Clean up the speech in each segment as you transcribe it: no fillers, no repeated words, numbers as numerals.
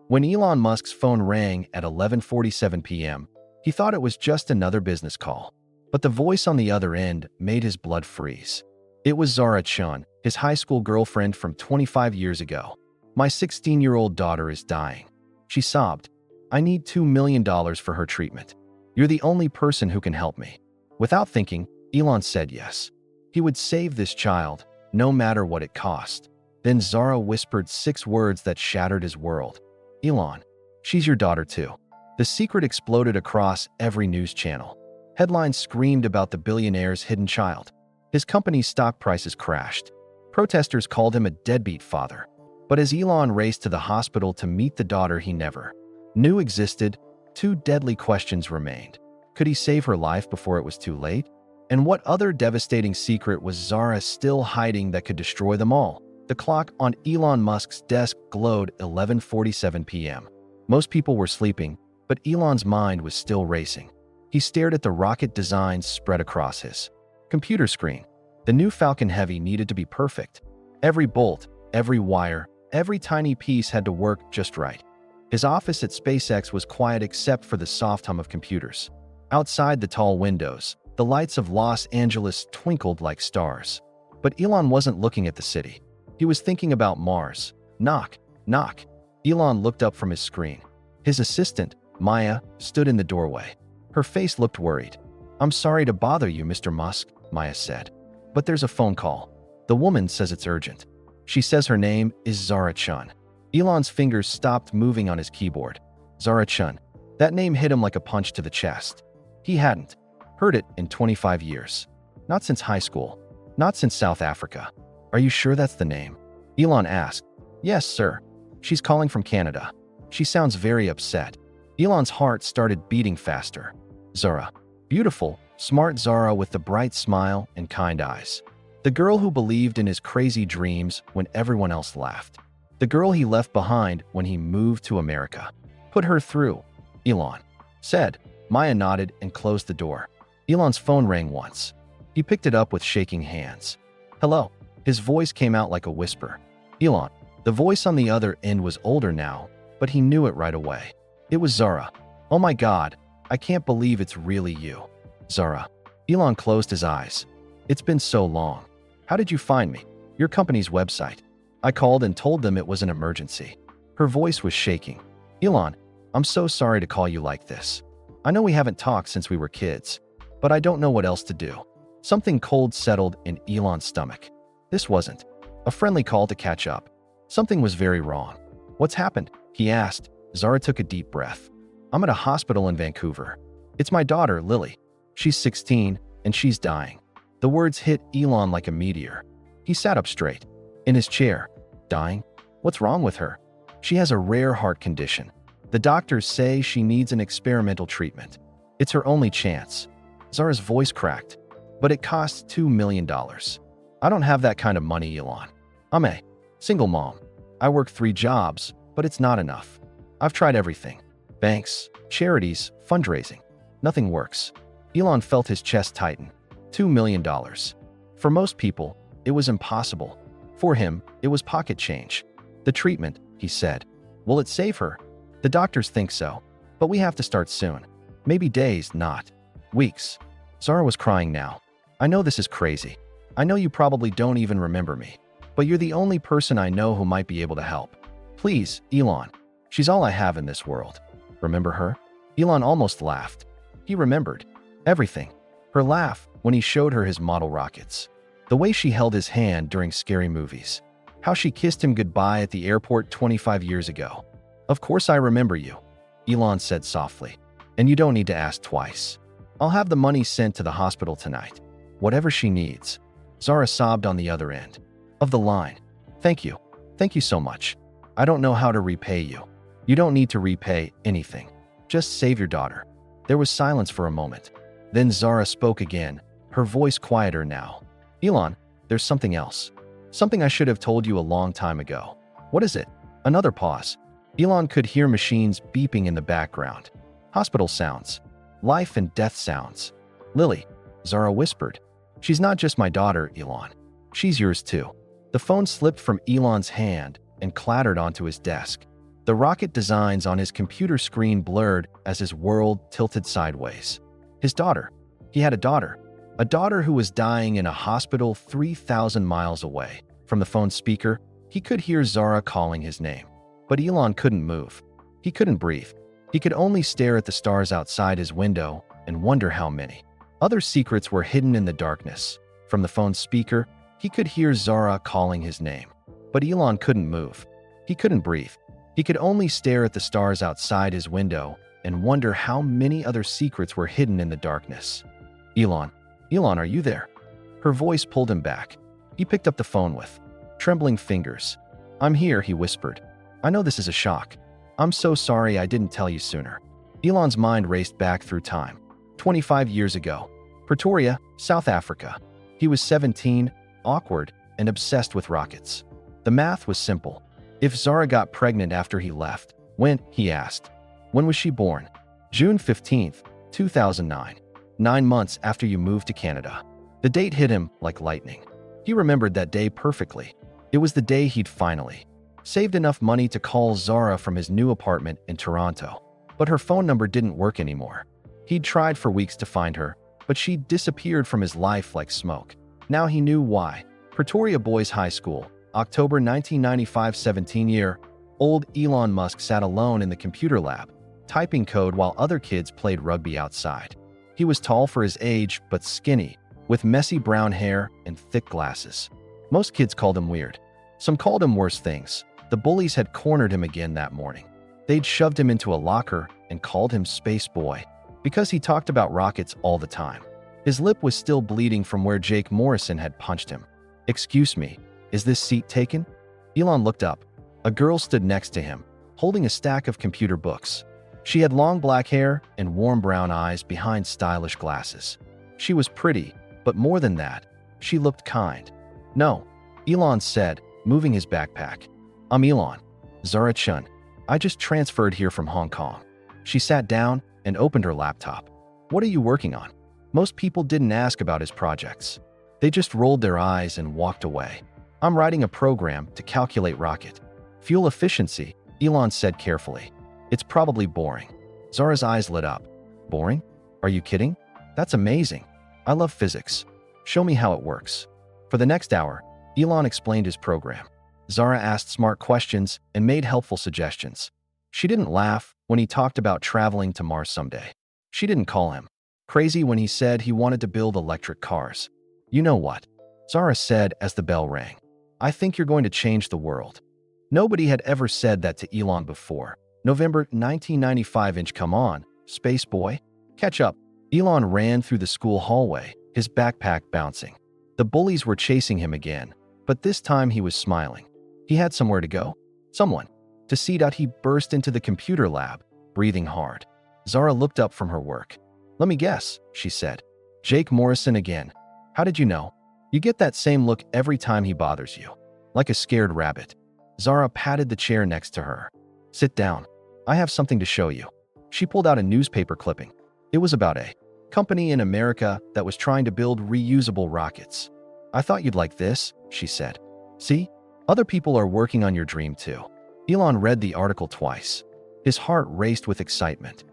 When Elon Musk's phone rang at 11:47 p.m., he thought it was just another business call. But the voice on the other end made his blood freeze. It was Zara Chun, his high school girlfriend from 25 years ago. "My 16-year-old daughter is dying," she sobbed. "I need $2 million for her treatment. You're the only person who can help me." Without thinking, Elon said yes. He would save this child, no matter what it cost. Then Zara whispered 6 words that shattered his world. "Elon, she's your daughter too." The secret exploded across every news channel. Headlines screamed about the billionaire's hidden child. His company's stock prices crashed. Protesters called him a deadbeat father. But as Elon raced to the hospital to meet the daughter he never knew existed, 2 deadly questions remained. Could he save her life before it was too late? And what other devastating secret was Zara still hiding that could destroy them all? The clock on Elon Musk's desk glowed 11:47 p.m. Most people were sleeping, but Elon's mind was still racing. He stared at the rocket designs spread across his computer screen. The new Falcon Heavy needed to be perfect. Every bolt, every wire, every tiny piece had to work just right. His office at SpaceX was quiet except for the soft hum of computers. Outside the tall windows, the lights of Los Angeles twinkled like stars. But Elon wasn't looking at the city. He was thinking about Mars. Knock, knock. Elon looked up from his screen. His assistant, Maya, stood in the doorway. Her face looked worried. "I'm sorry to bother you, Mr. Musk," Maya said. "But there's a phone call. The woman says it's urgent. She says her name is Zara Chun." Elon's fingers stopped moving on his keyboard. Zara Chun. That name hit him like a punch to the chest. He hadn't heard it in 25 years. Not since high school. Not since South Africa. "Are you sure that's the name?" Elon asked. "Yes, sir. She's calling from Canada. She sounds very upset." Elon's heart started beating faster. Zara. Beautiful, smart Zara with the bright smile and kind eyes. The girl who believed in his crazy dreams when everyone else laughed. The girl he left behind when he moved to America. "Put her through," Elon said. Maya nodded and closed the door. Elon's phone rang once. He picked it up with shaking hands. "Hello." His voice came out like a whisper. "Elon." The voice on the other end was older now, but he knew it right away. It was Zara. "Oh my God, I can't believe it's really you." "Zara." Elon closed his eyes. "It's been so long. How did you find me?" "Your company's website. I called and told them it was an emergency." Her voice was shaking. "Elon, I'm so sorry to call you like this. I know we haven't talked since we were kids, but I don't know what else to do." Something cold settled in Elon's stomach. This wasn't a friendly call to catch up. Something was very wrong. "What's happened?" he asked. Zara took a deep breath. "I'm at a hospital in Vancouver. It's my daughter, Lily. She's 16, and she's dying." The words hit Elon like a meteor. He sat up straight. In his chair. "Dying? What's wrong with her?" "She has a rare heart condition. The doctors say she needs an experimental treatment. It's her only chance." Zara's voice cracked. "But it costs $2 million. I don't have that kind of money, Elon. I'm a single mom. I work 3 jobs, but it's not enough. I've tried everything. Banks, charities, fundraising. Nothing works." Elon felt his chest tighten. $2 million. For most people, it was impossible. For him, it was pocket change. "The treatment," he said. "Will it save her?" "The doctors think so. But we have to start soon. Maybe days, not weeks." Zara was crying now. "I know this is crazy. I know you probably don't even remember me. But you're the only person I know who might be able to help. Please, Elon. She's all I have in this world." "Remember her?" Elon almost laughed. He remembered everything. Her laugh when he showed her his model rockets. The way she held his hand during scary movies. How she kissed him goodbye at the airport 25 years ago. "Of course I remember you," Elon said softly. "And you don't need to ask twice. I'll have the money sent to the hospital tonight. Whatever she needs." Zara sobbed on the other end of the line. "Thank you. Thank you so much. I don't know how to repay you." "You don't need to repay anything. Just save your daughter." There was silence for a moment. Then Zara spoke again, her voice quieter now. "Elon, there's something else. Something I should have told you a long time ago." "What is it?" Another pause. Elon could hear machines beeping in the background. Hospital sounds. Life and death sounds. "Lily," Zara whispered. "She's not just my daughter, Elon. She's yours too." The phone slipped from Elon's hand and clattered onto his desk. The rocket designs on his computer screen blurred as his world tilted sideways. His daughter. He had a daughter who was dying in a hospital 3,000 miles away. From the phone speaker, he could hear Zara calling his name. But Elon couldn't move. He couldn't breathe. He could only stare at the stars outside his window and wonder how many other secrets were hidden in the darkness. From the phone speaker, he could hear Zara calling his name. But Elon couldn't move. He couldn't breathe. He could only stare at the stars outside his window and wonder how many other secrets were hidden in the darkness. Elon, are you there? Her voice pulled him back. He picked up the phone with trembling fingers. I'm here, he whispered. I know this is a shock. I'm so sorry I didn't tell you sooner. Elon's mind raced back through time. 25 years ago. Pretoria, South Africa. He was 17, awkward, and obsessed with rockets. The math was simple. If Zara got pregnant after he left, when, he asked. When was she born? June 15th, 2009. 9 months after you moved to Canada. The date hit him like lightning. He remembered that day perfectly. It was the day he'd finally saved enough money to call Zara from his new apartment in Toronto. But her phone number didn't work anymore. He'd tried for weeks to find her, but she'd disappeared from his life like smoke. Now he knew why. Pretoria Boys High School, October 1995. 17-year-old Elon Musk sat alone in the computer lab, typing code while other kids played rugby outside. He was tall for his age, but skinny, with messy brown hair and thick glasses. Most kids called him weird. Some called him worse things. The bullies had cornered him again that morning. They'd shoved him into a locker and called him Space Boy because he talked about rockets all the time. His lip was still bleeding from where Jake Morrison had punched him. Excuse me, is this seat taken? Elon looked up. A girl stood next to him, holding a stack of computer books. She had long black hair and warm brown eyes behind stylish glasses. She was pretty, but more than that, she looked kind. No, Elon said, moving his backpack. I'm Elon. Zara Chun. I just transferred here from Hong Kong. She sat down and opened her laptop. What are you working on? Most people didn't ask about his projects. They just rolled their eyes and walked away. I'm writing a program to calculate rocket fuel efficiency, Elon said carefully. It's probably boring. Zara's eyes lit up. Boring? Are you kidding? That's amazing. I love physics. Show me how it works. For the next hour, Elon explained his program. Zara asked smart questions and made helpful suggestions. She didn't laugh when he talked about traveling to Mars someday. She didn't call him crazy when he said he wanted to build electric cars. You know what? Zara said as the bell rang. I think you're going to change the world. Nobody had ever said that to Elon before. November 1995. Come on, Space Boy. Catch up. Elon ran through the school hallway, his backpack bouncing. The bullies were chasing him again, but this time he was smiling. He had somewhere to go. Someone to see. He burst into the computer lab, breathing hard. Zara looked up from her work. Let me guess, she said. Jake Morrison again. How did you know? You get that same look every time he bothers you. Like a scared rabbit. Zara patted the chair next to her. Sit down. I have something to show you. She pulled out a newspaper clipping. It was about a company in America that was trying to build reusable rockets. I thought you'd like this, she said. See? Other people are working on your dream too. Elon read the article twice. His heart raced with excitement.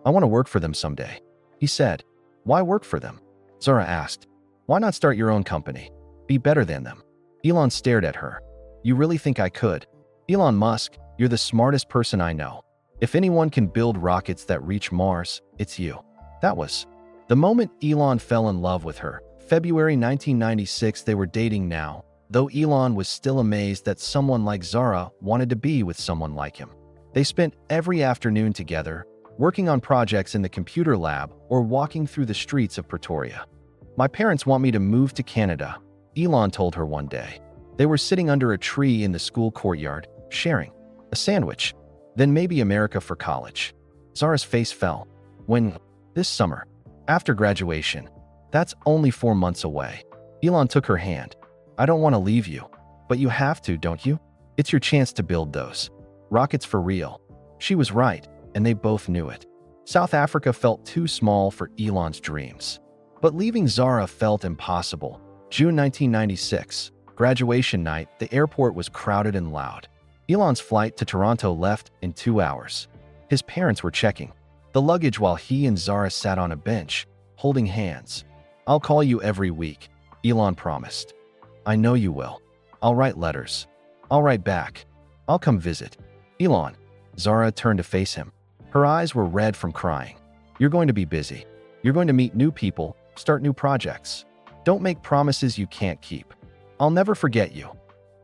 I want to work for them someday, he said. Why work for them? Zara asked. Why not start your own company? Be better than them. Elon stared at her. You really think I could? Elon Musk, you're the smartest person I know. If anyone can build rockets that reach Mars, it's you. That was the moment Elon fell in love with her. February 1996. They were dating now, though Elon was still amazed that someone like Zara wanted to be with someone like him. They spent every afternoon together, working on projects in the computer lab or walking through the streets of Pretoria. My parents want me to move to Canada, Elon told her one day. They were sitting under a tree in the school courtyard, sharing a sandwich. Then maybe America for college. Zara's face fell. When? This summer. After graduation. That's only 4 months away. Elon took her hand. I don't want to leave you. But you have to, don't you? It's your chance to build those rockets for real. She was right, and they both knew it. South Africa felt too small for Elon's dreams. But leaving Zara felt impossible. June 1996. Graduation night. The airport was crowded and loud. Elon's flight to Toronto left in 2 hours. His parents were checking the luggage while he and Zara sat on a bench, holding hands. "I'll call you every week," Elon promised. "I know you will. I'll write letters. I'll write back. I'll come visit." "Elon." Zara turned to face him. Her eyes were red from crying. "You're going to be busy. You're going to meet new people, start new projects. Don't make promises you can't keep." "I'll never forget you,"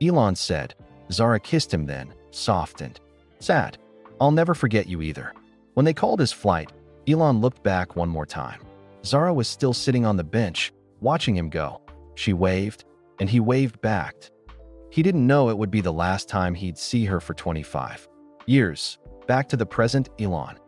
Elon said. Zara kissed him then, soft and sad. "I'll never forget you either." When they called his flight, Elon looked back one more time. Zara was still sitting on the bench, watching him go. She waved, and he waved back. He didn't know it would be the last time he'd see her for 25 years. Back to the present, Elon.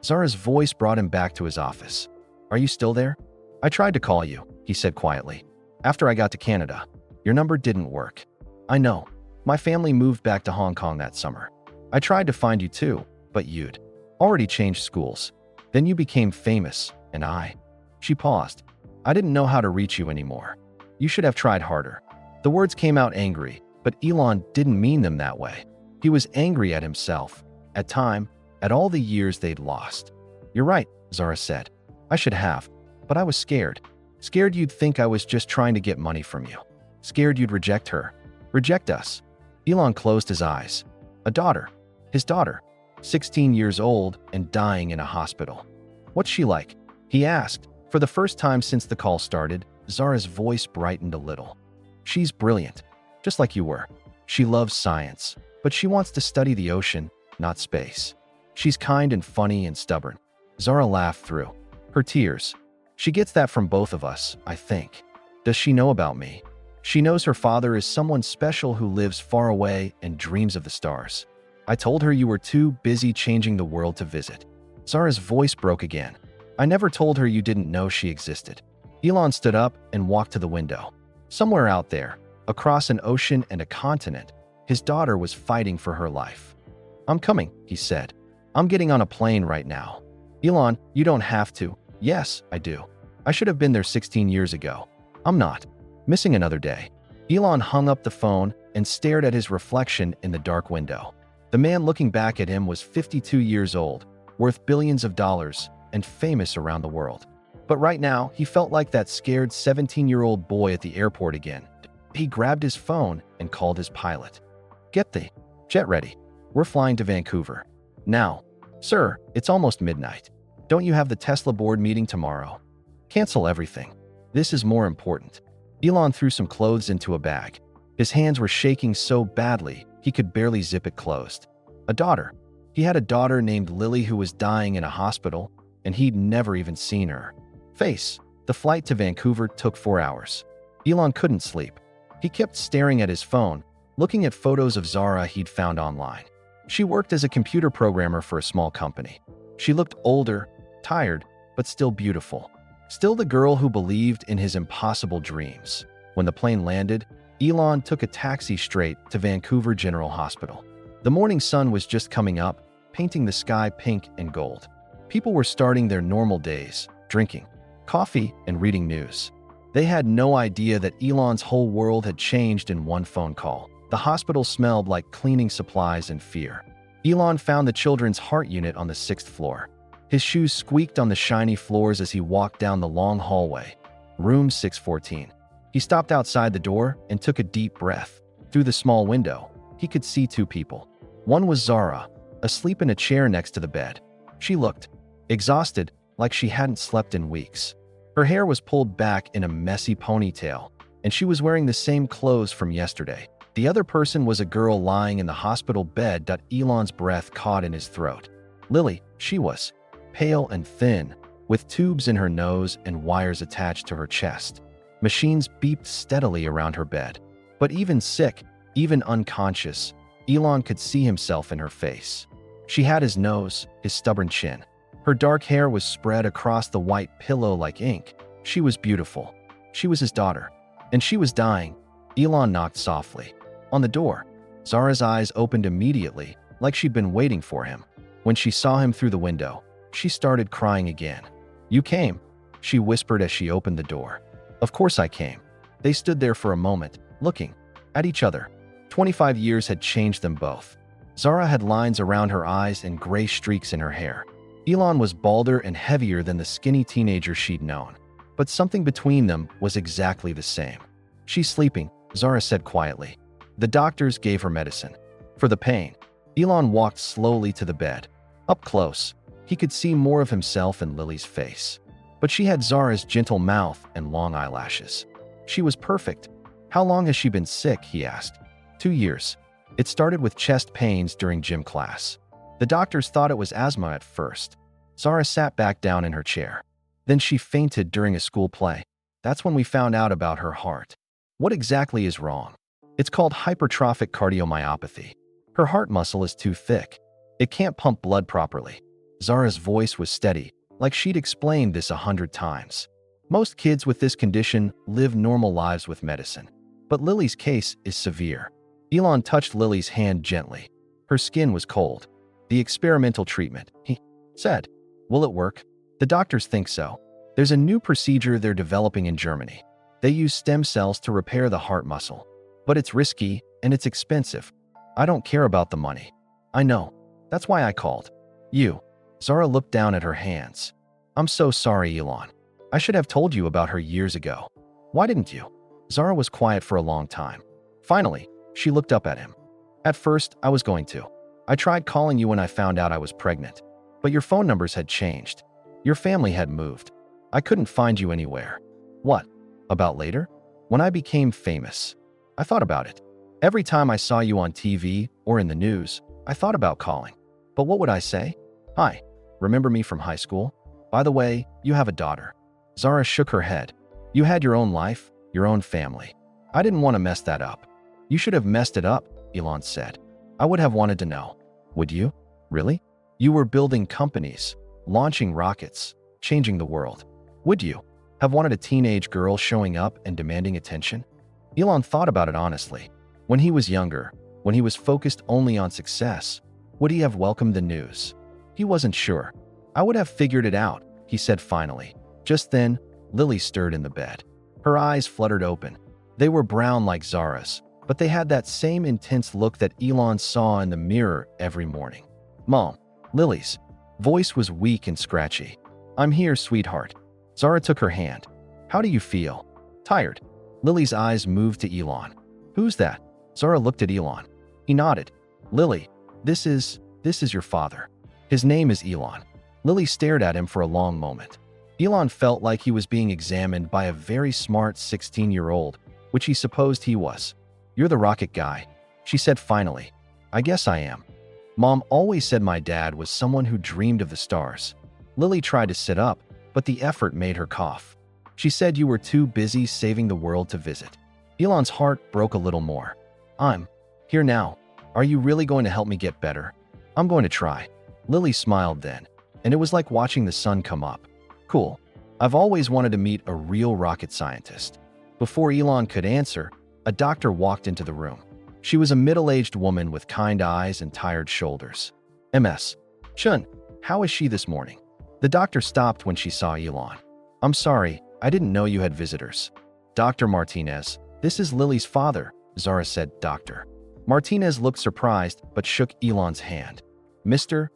Zara's voice brought him back to his office. "Are you still there?" "I tried to call you," he said quietly. "After I got to Canada. Your number didn't work." "I know. My family moved back to Hong Kong that summer. I tried to find you too, but you'd already changed schools. Then you became famous, and I..." She paused. "I didn't know how to reach you anymore. You should have tried harder." The words came out angry, but Elon didn't mean them that way. He was angry at himself, at time, at all the years they'd lost. "You're right," Zara said. "I should have, but I was scared. Scared you'd think I was just trying to get money from you. Scared you'd reject her. Reject us." Elon closed his eyes. A daughter. His daughter. 16 years old and dying in a hospital. "What's she like?" he asked. For the first time since the call started, Zara's voice brightened a little. "She's brilliant, just like you were. She loves science, but she wants to study the ocean, not space. She's kind and funny and stubborn." Zara laughed through her tears. "She gets that from both of us, I think. Does she know about me? She knows her father is someone special who lives far away and dreams of the stars. I told her you were too busy changing the world to visit." Zara's voice broke again. "I never told her you didn't know she existed." Elon stood up and walked to the window. Somewhere out there, across an ocean and a continent, his daughter was fighting for her life. "I'm coming," he said. "I'm getting on a plane right now." "Elon, you don't have to." "Yes, I do. I should have been there 16 years ago. I'm not missing another day." Elon hung up the phone and stared at his reflection in the dark window. The man looking back at him was 52 years old, worth billions of dollars, and famous around the world. But right now, he felt like that scared 17-year-old boy at the airport again. He grabbed his phone and called his pilot. "Get the jet ready. We're flying to Vancouver. Now." "Sir, it's almost midnight. Don't you have the Tesla board meeting tomorrow?" "Cancel everything. This is more important." Elon threw some clothes into a bag. His hands were shaking so badly, he could barely zip it closed. A daughter. He had a daughter named Lily who was dying in a hospital, and he'd never even seen her face. The flight to Vancouver took 4 hours. Elon couldn't sleep. He kept staring at his phone, looking at photos of Zara he'd found online. She worked as a computer programmer for a small company. She looked older, tired, but still beautiful. Still the girl who believed in his impossible dreams. When the plane landed, Elon took a taxi straight to Vancouver General Hospital. The morning sun was just coming up, painting the sky pink and gold. People were starting their normal days, drinking coffee and reading news. They had no idea that Elon's whole world had changed in one phone call. The hospital smelled like cleaning supplies and fear. Elon found the children's heart unit on the 6th floor. His shoes squeaked on the shiny floors as he walked down the long hallway. Room 614. He stopped outside the door and took a deep breath. Through the small window, he could see 2 people. One was Zara, asleep in a chair next to the bed. She looked exhausted, like she hadn't slept in weeks. Her hair was pulled back in a messy ponytail, and she was wearing the same clothes from yesterday. The other person was a girl lying in the hospital bed. Elon's breath caught in his throat. Lily, she was pale and thin, with tubes in her nose and wires attached to her chest. Machines beeped steadily around her bed. But even sick, even unconscious, Elon could see himself in her face. She had his nose, his stubborn chin. Her dark hair was spread across the white pillow like ink. She was beautiful. She was his daughter. And she was dying. Elon knocked softly on the door. Zara's eyes opened immediately, like she'd been waiting for him. When she saw him through the window, she started crying again. "You came," she whispered as she opened the door. "Of course I came." They stood there for a moment, looking at each other. 25 years had changed them both. Zara had lines around her eyes and gray streaks in her hair. Elon was balder and heavier than the skinny teenager she'd known. But something between them was exactly the same. "She's sleeping," Zara said quietly. The doctors gave her medicine. For the pain, Elon walked slowly to the bed. Up close, he could see more of himself in Lily's face. But she had Zara's gentle mouth and long eyelashes. She was perfect. "How long has she been sick?" he asked. 2 years. It started with chest pains during gym class. The doctors thought it was asthma at first. Zara sat back down in her chair. Then she fainted during a school play. That's when we found out about her heart. What exactly is wrong? It's called hypertrophic cardiomyopathy. Her heart muscle is too thick. It can't pump blood properly. Zara's voice was steady, like she'd explained this 100 times. Most kids with this condition live normal lives with medicine. But Lily's case is severe. Elon touched Lily's hand gently. Her skin was cold. "The experimental treatment," he said. "Will it work?" "The doctors think so. There's a new procedure they're developing in Germany. They use stem cells to repair the heart muscle. But it's risky and it's expensive. I don't care about the money." "I know. That's why I called." "You." Zara looked down at her hands. "I'm so sorry, Elon. I should have told you about her years ago." "Why didn't you?" Zara was quiet for a long time. Finally, she looked up at him. "At first, I was going to. I tried calling you when I found out I was pregnant. But your phone numbers had changed. Your family had moved. I couldn't find you anywhere." "What? About later?" "When I became famous. I thought about it. Every time I saw you on TV or in the news, I thought about calling. But what would I say? 'Hi, remember me from high school? By the way, you have a daughter.'" Zara shook her head. "You had your own life, your own family. I didn't want to mess that up." "You should have messed it up," Elon said. "I would have wanted to know." "Would you? Really? You were building companies, launching rockets, changing the world. Would you have wanted a teenage girl showing up and demanding attention?" Elon thought about it honestly. When he was younger, when he was focused only on success, would he have welcomed the news? He wasn't sure. "I would have figured it out," he said finally. Just then, Lily stirred in the bed. Her eyes fluttered open. They were brown like Zara's, but they had that same intense look that Elon saw in the mirror every morning. "Mom." Lily's voice was weak and scratchy. "I'm here, sweetheart." Zara took her hand. "How do you feel?" "Tired." Lily's eyes moved to Elon. "Who's that?" Zara looked at Elon. He nodded. "Lily, this is your father. His name is Elon." Lily stared at him for a long moment. Elon felt like he was being examined by a very smart 16-year-old, which he supposed he was. "You're the rocket guy," she said finally. "I guess I am. Mom always said my dad was someone who dreamed of the stars." Lily tried to sit up, but the effort made her cough. "She said you were too busy saving the world to visit." Elon's heart broke a little more. "I'm here now. Are you really going to help me get better?" "I'm going to try." Lily smiled then, and it was like watching the sun come up. "Cool. I've always wanted to meet a real rocket scientist." Before Elon could answer, a doctor walked into the room. She was a middle-aged woman with kind eyes and tired shoulders. "Ms. Chun, how is she this morning?" The doctor stopped when she saw Elon. "I'm sorry, I didn't know you had visitors." "Dr. Martinez, this is Lily's father," Zara said. "Doctor." Martinez looked surprised but shook Elon's hand. "Mr.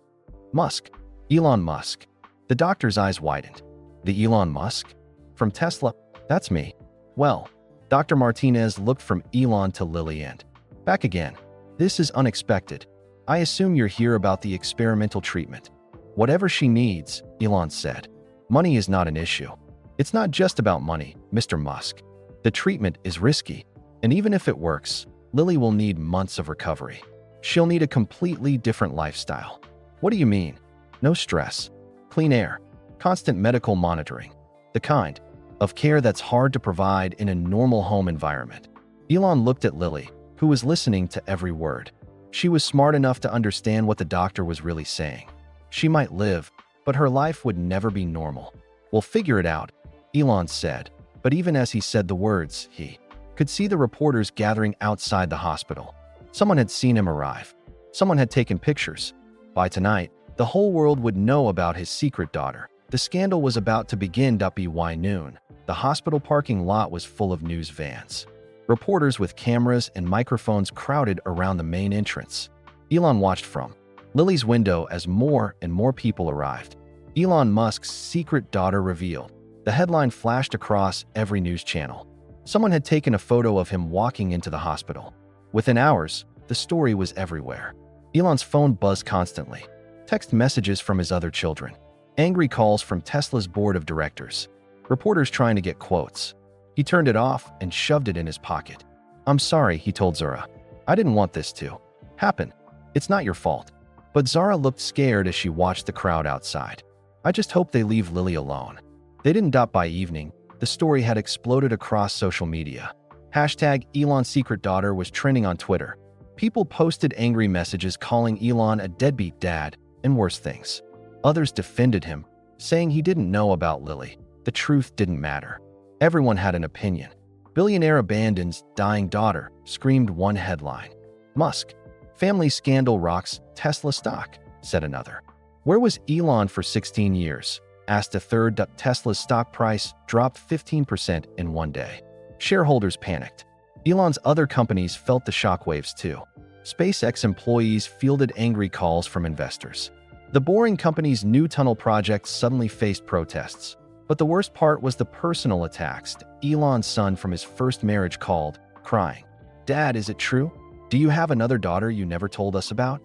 Musk." "Elon Musk." The doctor's eyes widened. "The Elon Musk? From Tesla?" "That's me." "Well." Dr. Martinez looked from Elon to Lily and back again. "This is unexpected. I assume you're here about the experimental treatment." "Whatever she needs," Elon said. "Money is not an issue." "It's not just about money, Mr. Musk. The treatment is risky, and even if it works, Lily will need months of recovery. She'll need a completely different lifestyle." "What do you mean?" "No stress, clean air, constant medical monitoring, the kind of care that's hard to provide in a normal home environment." Elon looked at Lily, who was listening to every word. She was smart enough to understand what the doctor was really saying. She might live, but her life would never be normal. "We'll figure it out," Elon said. But even as he said the words, he could see the reporters gathering outside the hospital. Someone had seen him arrive. Someone had taken pictures. By tonight, the whole world would know about his secret daughter. The scandal was about to begin. By noon, the hospital parking lot was full of news vans. Reporters with cameras and microphones crowded around the main entrance. Elon watched from Lily's window as more and more people arrived. Elon Musk's secret daughter revealed. The headline flashed across every news channel. Someone had taken a photo of him walking into the hospital. Within hours, the story was everywhere. Elon's phone buzzed constantly. Text messages from his other children. Angry calls from Tesla's board of directors. Reporters trying to get quotes. He turned it off and shoved it in his pocket. "I'm sorry," he told Zara. "I didn't want this to happen. It's not your fault." But Zara looked scared as she watched the crowd outside. "I just hope they leave Lily alone." They didn't. By evening, the story had exploded across social media. Hashtag Elon's secret daughter was trending on Twitter. People posted angry messages calling Elon a deadbeat dad and worse things. Others defended him, saying he didn't know about Lily. The truth didn't matter. Everyone had an opinion. Billionaire abandons dying daughter, screamed one headline. Musk. Family scandal rocks Tesla stock, said another. Where was Elon for 16 years? Asked a third. Tesla's stock price dropped 15% in one day. Shareholders panicked. Elon's other companies felt the shockwaves too. SpaceX employees fielded angry calls from investors. The Boring Company's new tunnel project suddenly faced protests. But the worst part was the personal attacks. Elon's son from his first marriage called, crying, "Dad, is it true? Do you have another daughter you never told us about?"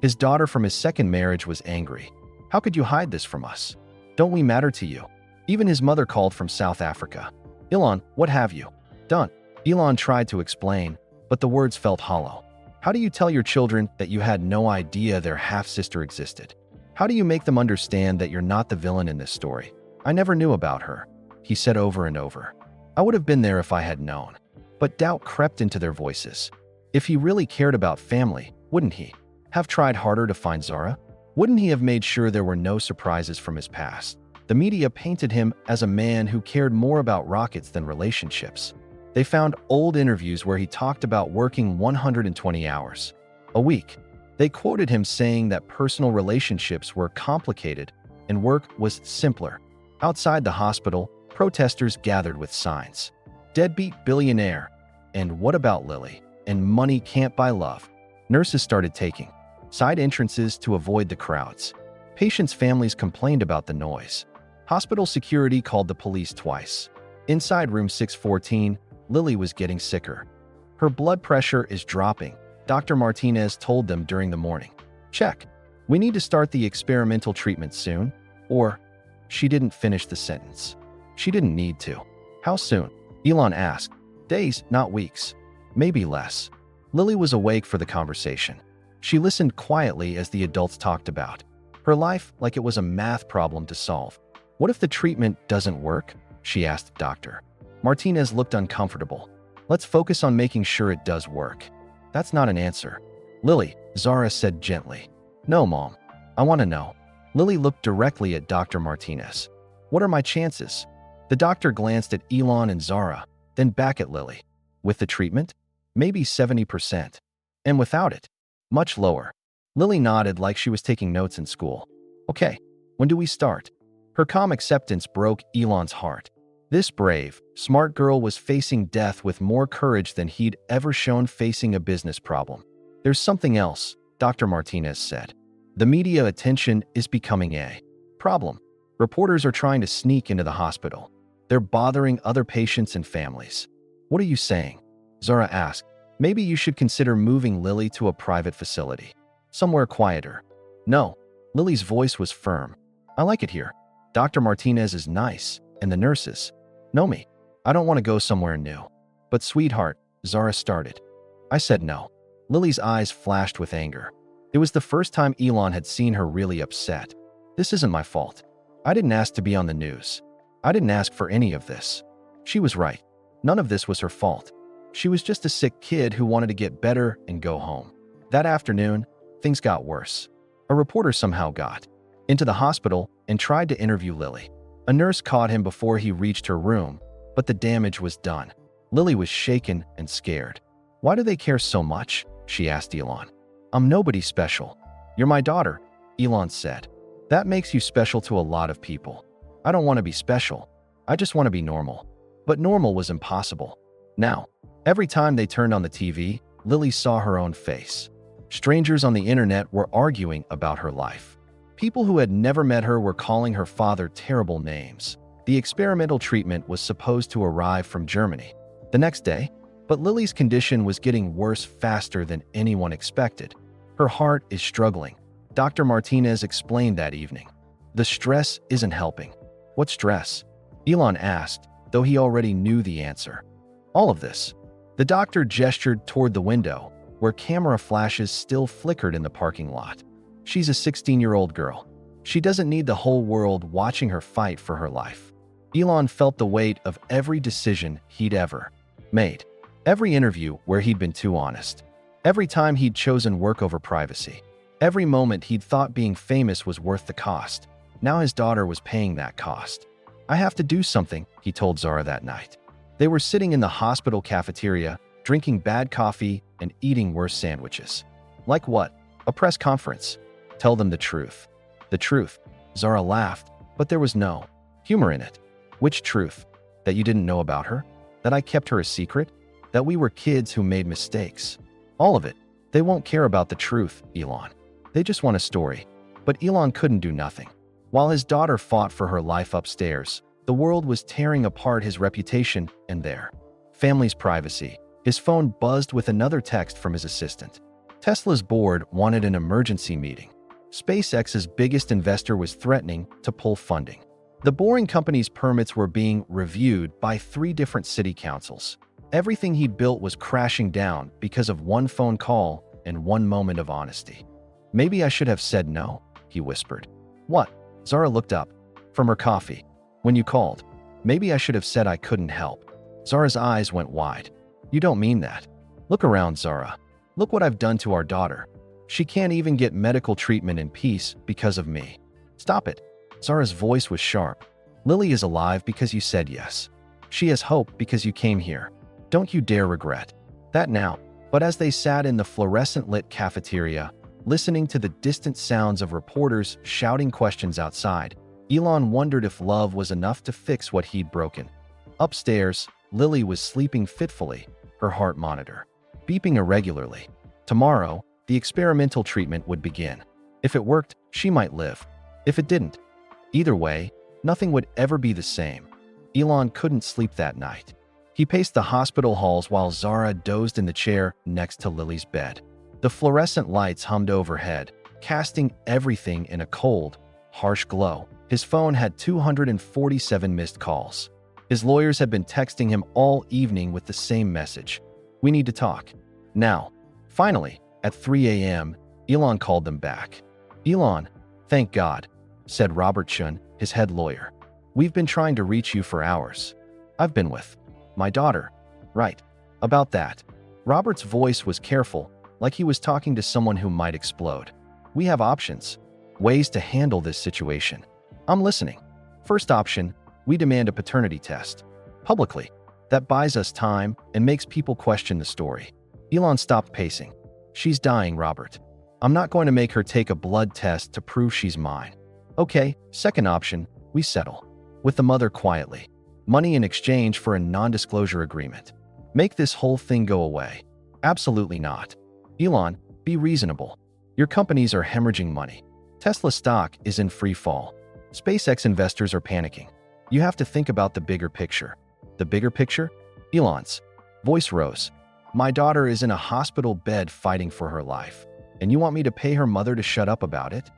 His daughter from his second marriage was angry. "How could you hide this from us? Don't we matter to you?" Even his mother called from South Africa. "Elon, what have you done?" Elon tried to explain, but the words felt hollow. How do you tell your children that you had no idea their half-sister existed? How do you make them understand that you're not the villain in this story? "I never knew about her," he said over and over. "I would have been there if I had known." But doubt crept into their voices. If he really cared about family, wouldn't he have tried harder to find Zara? Wouldn't he have made sure there were no surprises from his past? The media painted him as a man who cared more about rockets than relationships. They found old interviews where he talked about working 120 hours a week. They quoted him saying that personal relationships were complicated and work was simpler. Outside the hospital, protesters gathered with signs. "Deadbeat billionaire," and "What about Lily?" and "Money can't buy love." Nurses started taking side entrances to avoid the crowds. Patients' families complained about the noise. Hospital security called the police twice. Inside room 614, Lily was getting sicker. "Her blood pressure is dropping," Dr. Martinez told them during the morning. "Check. We need to start the experimental treatment soon." Or, she didn't finish the sentence. She didn't need to. "How soon?" Elon asked. "Days, not weeks. Maybe less." Lily was awake for the conversation. She listened quietly as the adults talked about her life like it was a math problem to solve. "What if the treatment doesn't work?" she asked the doctor. Martinez looked uncomfortable. "Let's focus on making sure it does work." "That's not an answer." "Lily," Zara said gently. "No, Mom. I want to know." Lily looked directly at Dr. Martinez. "What are my chances?" The doctor glanced at Elon and Zara, then back at Lily. "With the treatment? Maybe 70%. And without it? Much lower." Lily nodded like she was taking notes in school. "Okay, when do we start?" Her calm acceptance broke Elon's heart. This brave, smart girl was facing death with more courage than he'd ever shown facing a business problem. "There's something else," Dr. Martinez said. "The media attention is becoming a problem. Reporters are trying to sneak into the hospital. They're bothering other patients and families." "What are you saying?" Zara asked. "Maybe you should consider moving Lily to a private facility. Somewhere quieter." "No." Lily's voice was firm. "I like it here. Dr. Martinez is nice, and the nurses know me. I don't want to go somewhere new." "But sweetheart," Zara started. "I said no." Lily's eyes flashed with anger. It was the first time Elon had seen her really upset. "This isn't my fault. I didn't ask to be on the news. I didn't ask for any of this." She was right. None of this was her fault. She was just a sick kid who wanted to get better and go home. That afternoon, things got worse. A reporter somehow got into the hospital and tried to interview Lily. A nurse caught him before he reached her room, but the damage was done. Lily was shaken and scared. "Why do they care so much?" she asked Elon. "I'm nobody special." "You're my daughter," Elon said. "That makes you special to a lot of people." "I don't want to be special. I just want to be normal." But normal was impossible. Now, every time they turned on the TV, Lily saw her own face. Strangers on the internet were arguing about her life. People who had never met her were calling her father terrible names. The experimental treatment was supposed to arrive from Germany the next day, but Lily's condition was getting worse faster than anyone expected. Her heart is struggling, Dr. Martinez explained that evening. The stress isn't helping. What stress? Elon asked, though he already knew the answer. All of this. The doctor gestured toward the window, where camera flashes still flickered in the parking lot. She's a 16-year-old girl. She doesn't need the whole world watching her fight for her life. Elon felt the weight of every decision he'd ever made. Every interview where he'd been too honest. Every time he'd chosen work over privacy. Every moment he'd thought being famous was worth the cost. Now his daughter was paying that cost. I have to do something, he told Zara that night. They were sitting in the hospital cafeteria, drinking bad coffee and eating worse sandwiches. Like what? A press conference. Tell them the truth. The truth. Zara laughed, but there was no humor in it. Which truth? That you didn't know about her? That I kept her a secret? That we were kids who made mistakes? All of it. They won't care about the truth, Elon. They just want a story. But Elon couldn't do nothing. While his daughter fought for her life upstairs, the world was tearing apart his reputation and their family's privacy. His phone buzzed with another text from his assistant. Tesla's board wanted an emergency meeting. SpaceX's biggest investor was threatening to pull funding. The Boring Company's permits were being reviewed by 3 different city councils. Everything he'd built was crashing down because of one phone call and one moment of honesty. Maybe I should have said no, he whispered. What? Zara looked up from her coffee. When you called. Maybe I should have said I couldn't help. Zara's eyes went wide. You don't mean that. Look around, Zara. Look what I've done to our daughter. She can't even get medical treatment in peace because of me. Stop it. Zara's voice was sharp. Lily is alive because you said yes. She has hope because you came here. Don't you dare regret that now. But as they sat in the fluorescent-lit cafeteria, listening to the distant sounds of reporters shouting questions outside, Elon wondered if love was enough to fix what he'd broken. Upstairs, Lily was sleeping fitfully, her heart monitor beeping irregularly. Tomorrow, the experimental treatment would begin. If it worked, she might live. If it didn't. Either way, nothing would ever be the same. Elon couldn't sleep that night. He paced the hospital halls while Zara dozed in the chair next to Lily's bed. The fluorescent lights hummed overhead, casting everything in a cold, harsh glow. His phone had 247 missed calls. His lawyers had been texting him all evening with the same message. We need to talk. Now. Finally, at 3 a.m., Elon called them back. Elon, thank God, said Robert Chun, his head lawyer. We've been trying to reach you for hours. I've been with my daughter. Right. About that. Robert's voice was careful, like he was talking to someone who might explode. We have options. Ways to handle this situation. I'm listening. First option, we demand a paternity test. Publicly. That buys us time and makes people question the story. Elon stopped pacing. She's dying, Robert. I'm not going to make her take a blood test to prove she's mine. Okay, second option, we settle. With the mother quietly. Money in exchange for a non-disclosure agreement. Make this whole thing go away. Absolutely not. Elon, be reasonable. Your companies are hemorrhaging money. Tesla stock is in free fall. SpaceX investors are panicking. You have to think about the bigger picture. The bigger picture? Elon's voice rose. My daughter is in a hospital bed fighting for her life. And you want me to pay her mother to shut up about it?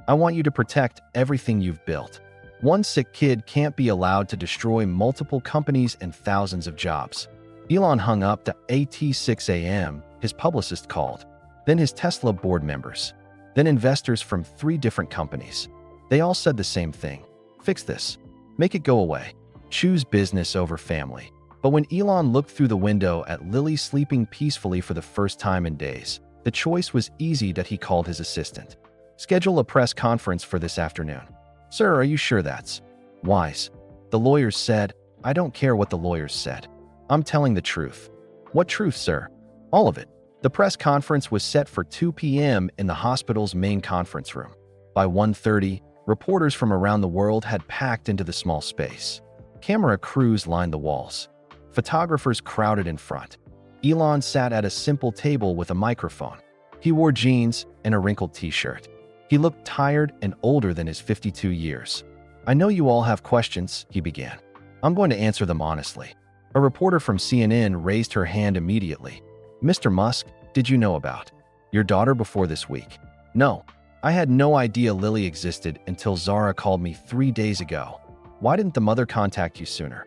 I want you to protect everything you've built. One sick kid can't be allowed to destroy multiple companies and thousands of jobs. Elon hung up at 6 a.m. His publicist called. Then his Tesla board members. Then investors from 3 different companies. They all said the same thing. Fix this. Make it go away. Choose business over family. But when Elon looked through the window at Lily sleeping peacefully for the first time in days, the choice was easy that he called his assistant. Schedule a press conference for this afternoon. Sir, are you sure that's wise? The lawyers said, I don't care what the lawyers said. I'm telling the truth. What truth, sir? All of it. The press conference was set for 2 p.m. in the hospital's main conference room. By 1:30, reporters from around the world had packed into the small space. Camera crews lined the walls. Photographers crowded in front. Elon sat at a simple table with a microphone. He wore jeans and a wrinkled t-shirt. He looked tired and older than his 52 years. "I know you all have questions," he began. "I'm going to answer them honestly." A reporter from CNN raised her hand immediately. "Mr. Musk, did you know about your daughter before this week?" "No. I had no idea Lily existed until Zara called me 3 days ago." "Why didn't the mother contact you sooner?"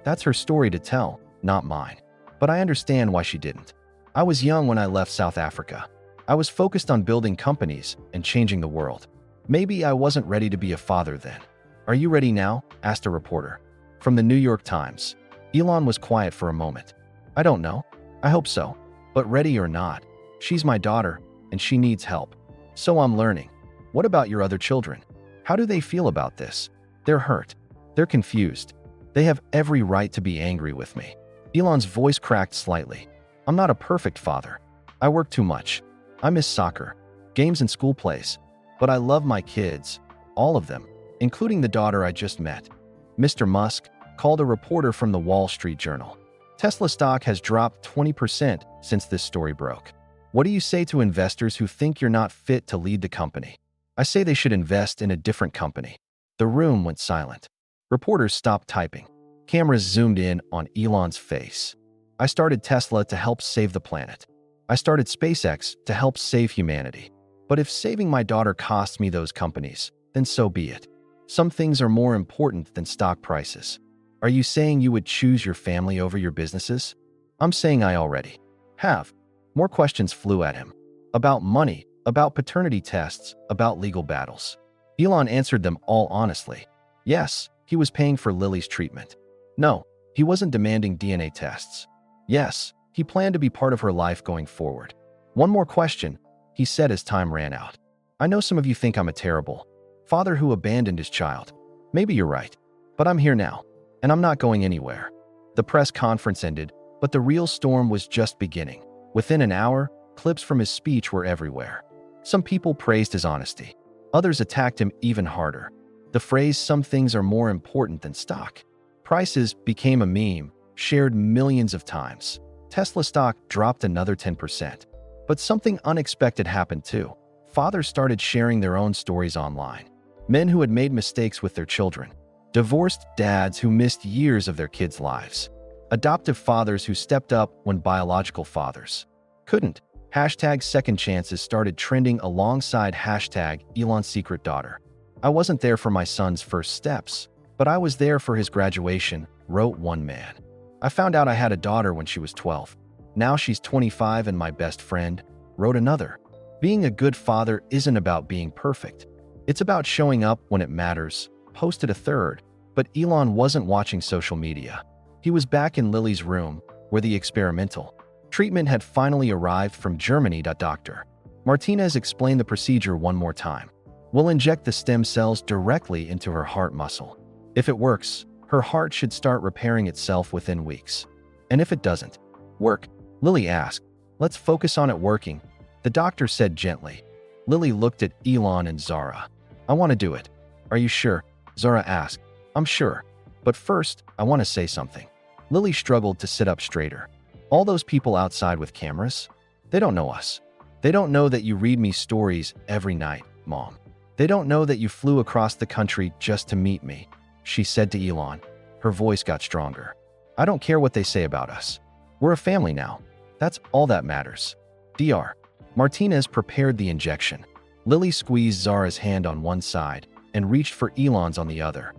"That's her story to tell, not mine. But I understand why she didn't. I was young when I left South Africa. I was focused on building companies and changing the world. Maybe I wasn't ready to be a father then." "Are you ready now?" asked a reporter. From the New York Times. Elon was quiet for a moment. "I don't know. I hope so. But ready or not, she's my daughter, and she needs help. So I'm learning." "What about your other children? How do they feel about this?" "They're hurt. They're confused. They have every right to be angry with me." Elon's voice cracked slightly. "I'm not a perfect father. I work too much. I miss soccer, games and school plays. But I love my kids, all of them, including the daughter I just met." Mr. Musk called a reporter from the Wall Street Journal. "Tesla stock has dropped 20% since this story broke. What do you say to investors who think you're not fit to lead the company?" "I say they should invest in a different company." The room went silent. Reporters stopped typing. Cameras zoomed in on Elon's face. "I started Tesla to help save the planet. I started SpaceX to help save humanity. But if saving my daughter costs me those companies, then so be it. Some things are more important than stock prices." "Are you saying you would choose your family over your businesses?" "I'm saying I already have." More questions flew at him. About money, about paternity tests, about legal battles. Elon answered them all honestly. Yes, he was paying for Lily's treatment. No, he wasn't demanding DNA tests. Yes, he planned to be part of her life going forward. "One more question," he said as time ran out. "I know some of you think I'm a terrible father who abandoned his child. Maybe you're right, but I'm here now, and I'm not going anywhere." The press conference ended, but the real storm was just beginning. Within an hour, clips from his speech were everywhere. Some people praised his honesty. Others attacked him even harder. The phrase "some things are more important than stock" prices became a meme, shared millions of times. Tesla stock dropped another 10%. But something unexpected happened too. Fathers started sharing their own stories online. Men who had made mistakes with their children. Divorced dads who missed years of their kids' lives. Adoptive fathers who stepped up when biological fathers couldn't. Hashtag second chances started trending alongside hashtag Elon's secret daughter. "I wasn't there for my son's first steps, but I was there for his graduation," wrote one man. "I found out I had a daughter when she was 12. Now she's 25 and my best friend," wrote another. "Being a good father isn't about being perfect. It's about showing up when it matters," posted a third. But Elon wasn't watching social media. He was back in Lily's room, where the experimental treatment had finally arrived from Germany. Dr. Martinez explained the procedure one more time. "We'll inject the stem cells directly into her heart muscle. If it works, her heart should start repairing itself within weeks. And if it doesn't work?" Lily asked. "Let's focus on it working," the doctor said gently. Lily looked at Elon and Zara. "I want to do it." "Are you sure?" Zara asked. "I'm sure. But first, I want to say something." Lily struggled to sit up straighter. "All those people outside with cameras? They don't know us. They don't know that you read me stories every night, Mom. They don't know that you flew across the country just to meet me," she said to Elon. Her voice got stronger. "I don't care what they say about us. We're a family now. That's all that matters." Dr. Martinez prepared the injection. Lily squeezed Zara's hand on one side and reached for Elon's on the other.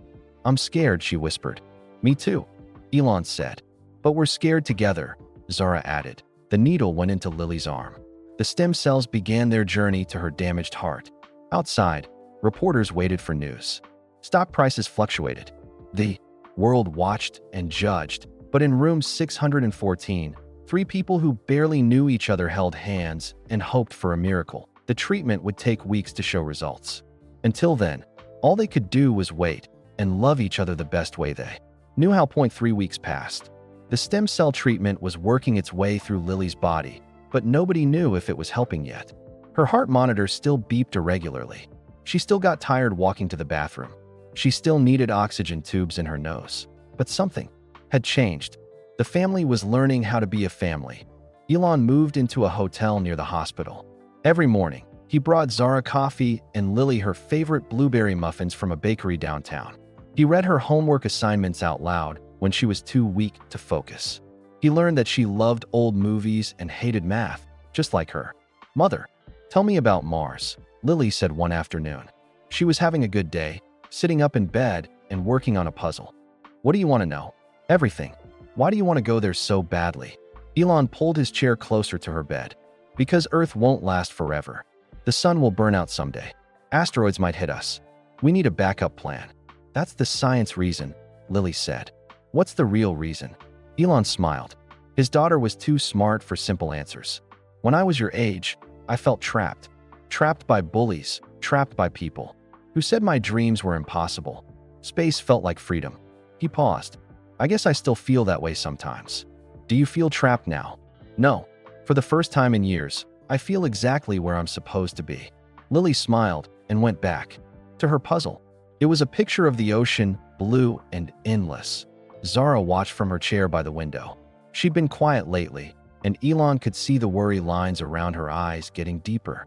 "I'm scared," she whispered. "Me too," Elon said. "But we're scared together," Zara added. The needle went into Lily's arm. The stem cells began their journey to her damaged heart. Outside, reporters waited for news. Stock prices fluctuated. The world watched and judged, but in room 614, three people who barely knew each other held hands and hoped for a miracle. The treatment would take weeks to show results. Until then, all they could do was wait and love each other the best way they knew how. 3 weeks passed. The stem cell treatment was working its way through Lily's body, but nobody knew if it was helping yet. Her heart monitor still beeped irregularly. She still got tired walking to the bathroom. She still needed oxygen tubes in her nose. But something had changed. The family was learning how to be a family. Elon moved into a hotel near the hospital. Every morning, he brought Zara coffee and Lily her favorite blueberry muffins from a bakery downtown. He read her homework assignments out loud when she was too weak to focus. He learned that she loved old movies and hated math, just like her. "Mother, tell me about Mars," Lily said one afternoon. She was having a good day, sitting up in bed and working on a puzzle. "What do you want to know?" "Everything. Why do you want to go there so badly?" Elon pulled his chair closer to her bed. "Because Earth won't last forever. The sun will burn out someday. Asteroids might hit us. We need a backup plan." "That's the science reason," Lily said. "What's the real reason?" Elon smiled. His daughter was too smart for simple answers. "When I was your age, I felt trapped. Trapped by bullies, trapped by people who said my dreams were impossible. Space felt like freedom." He paused. "I guess I still feel that way sometimes." "Do you feel trapped now?" "No. For the first time in years, I feel exactly where I'm supposed to be." Lily smiled and went back to her puzzle. It was a picture of the ocean, blue and endless. Zara watched from her chair by the window. She'd been quiet lately, and Elon could see the worry lines around her eyes getting deeper.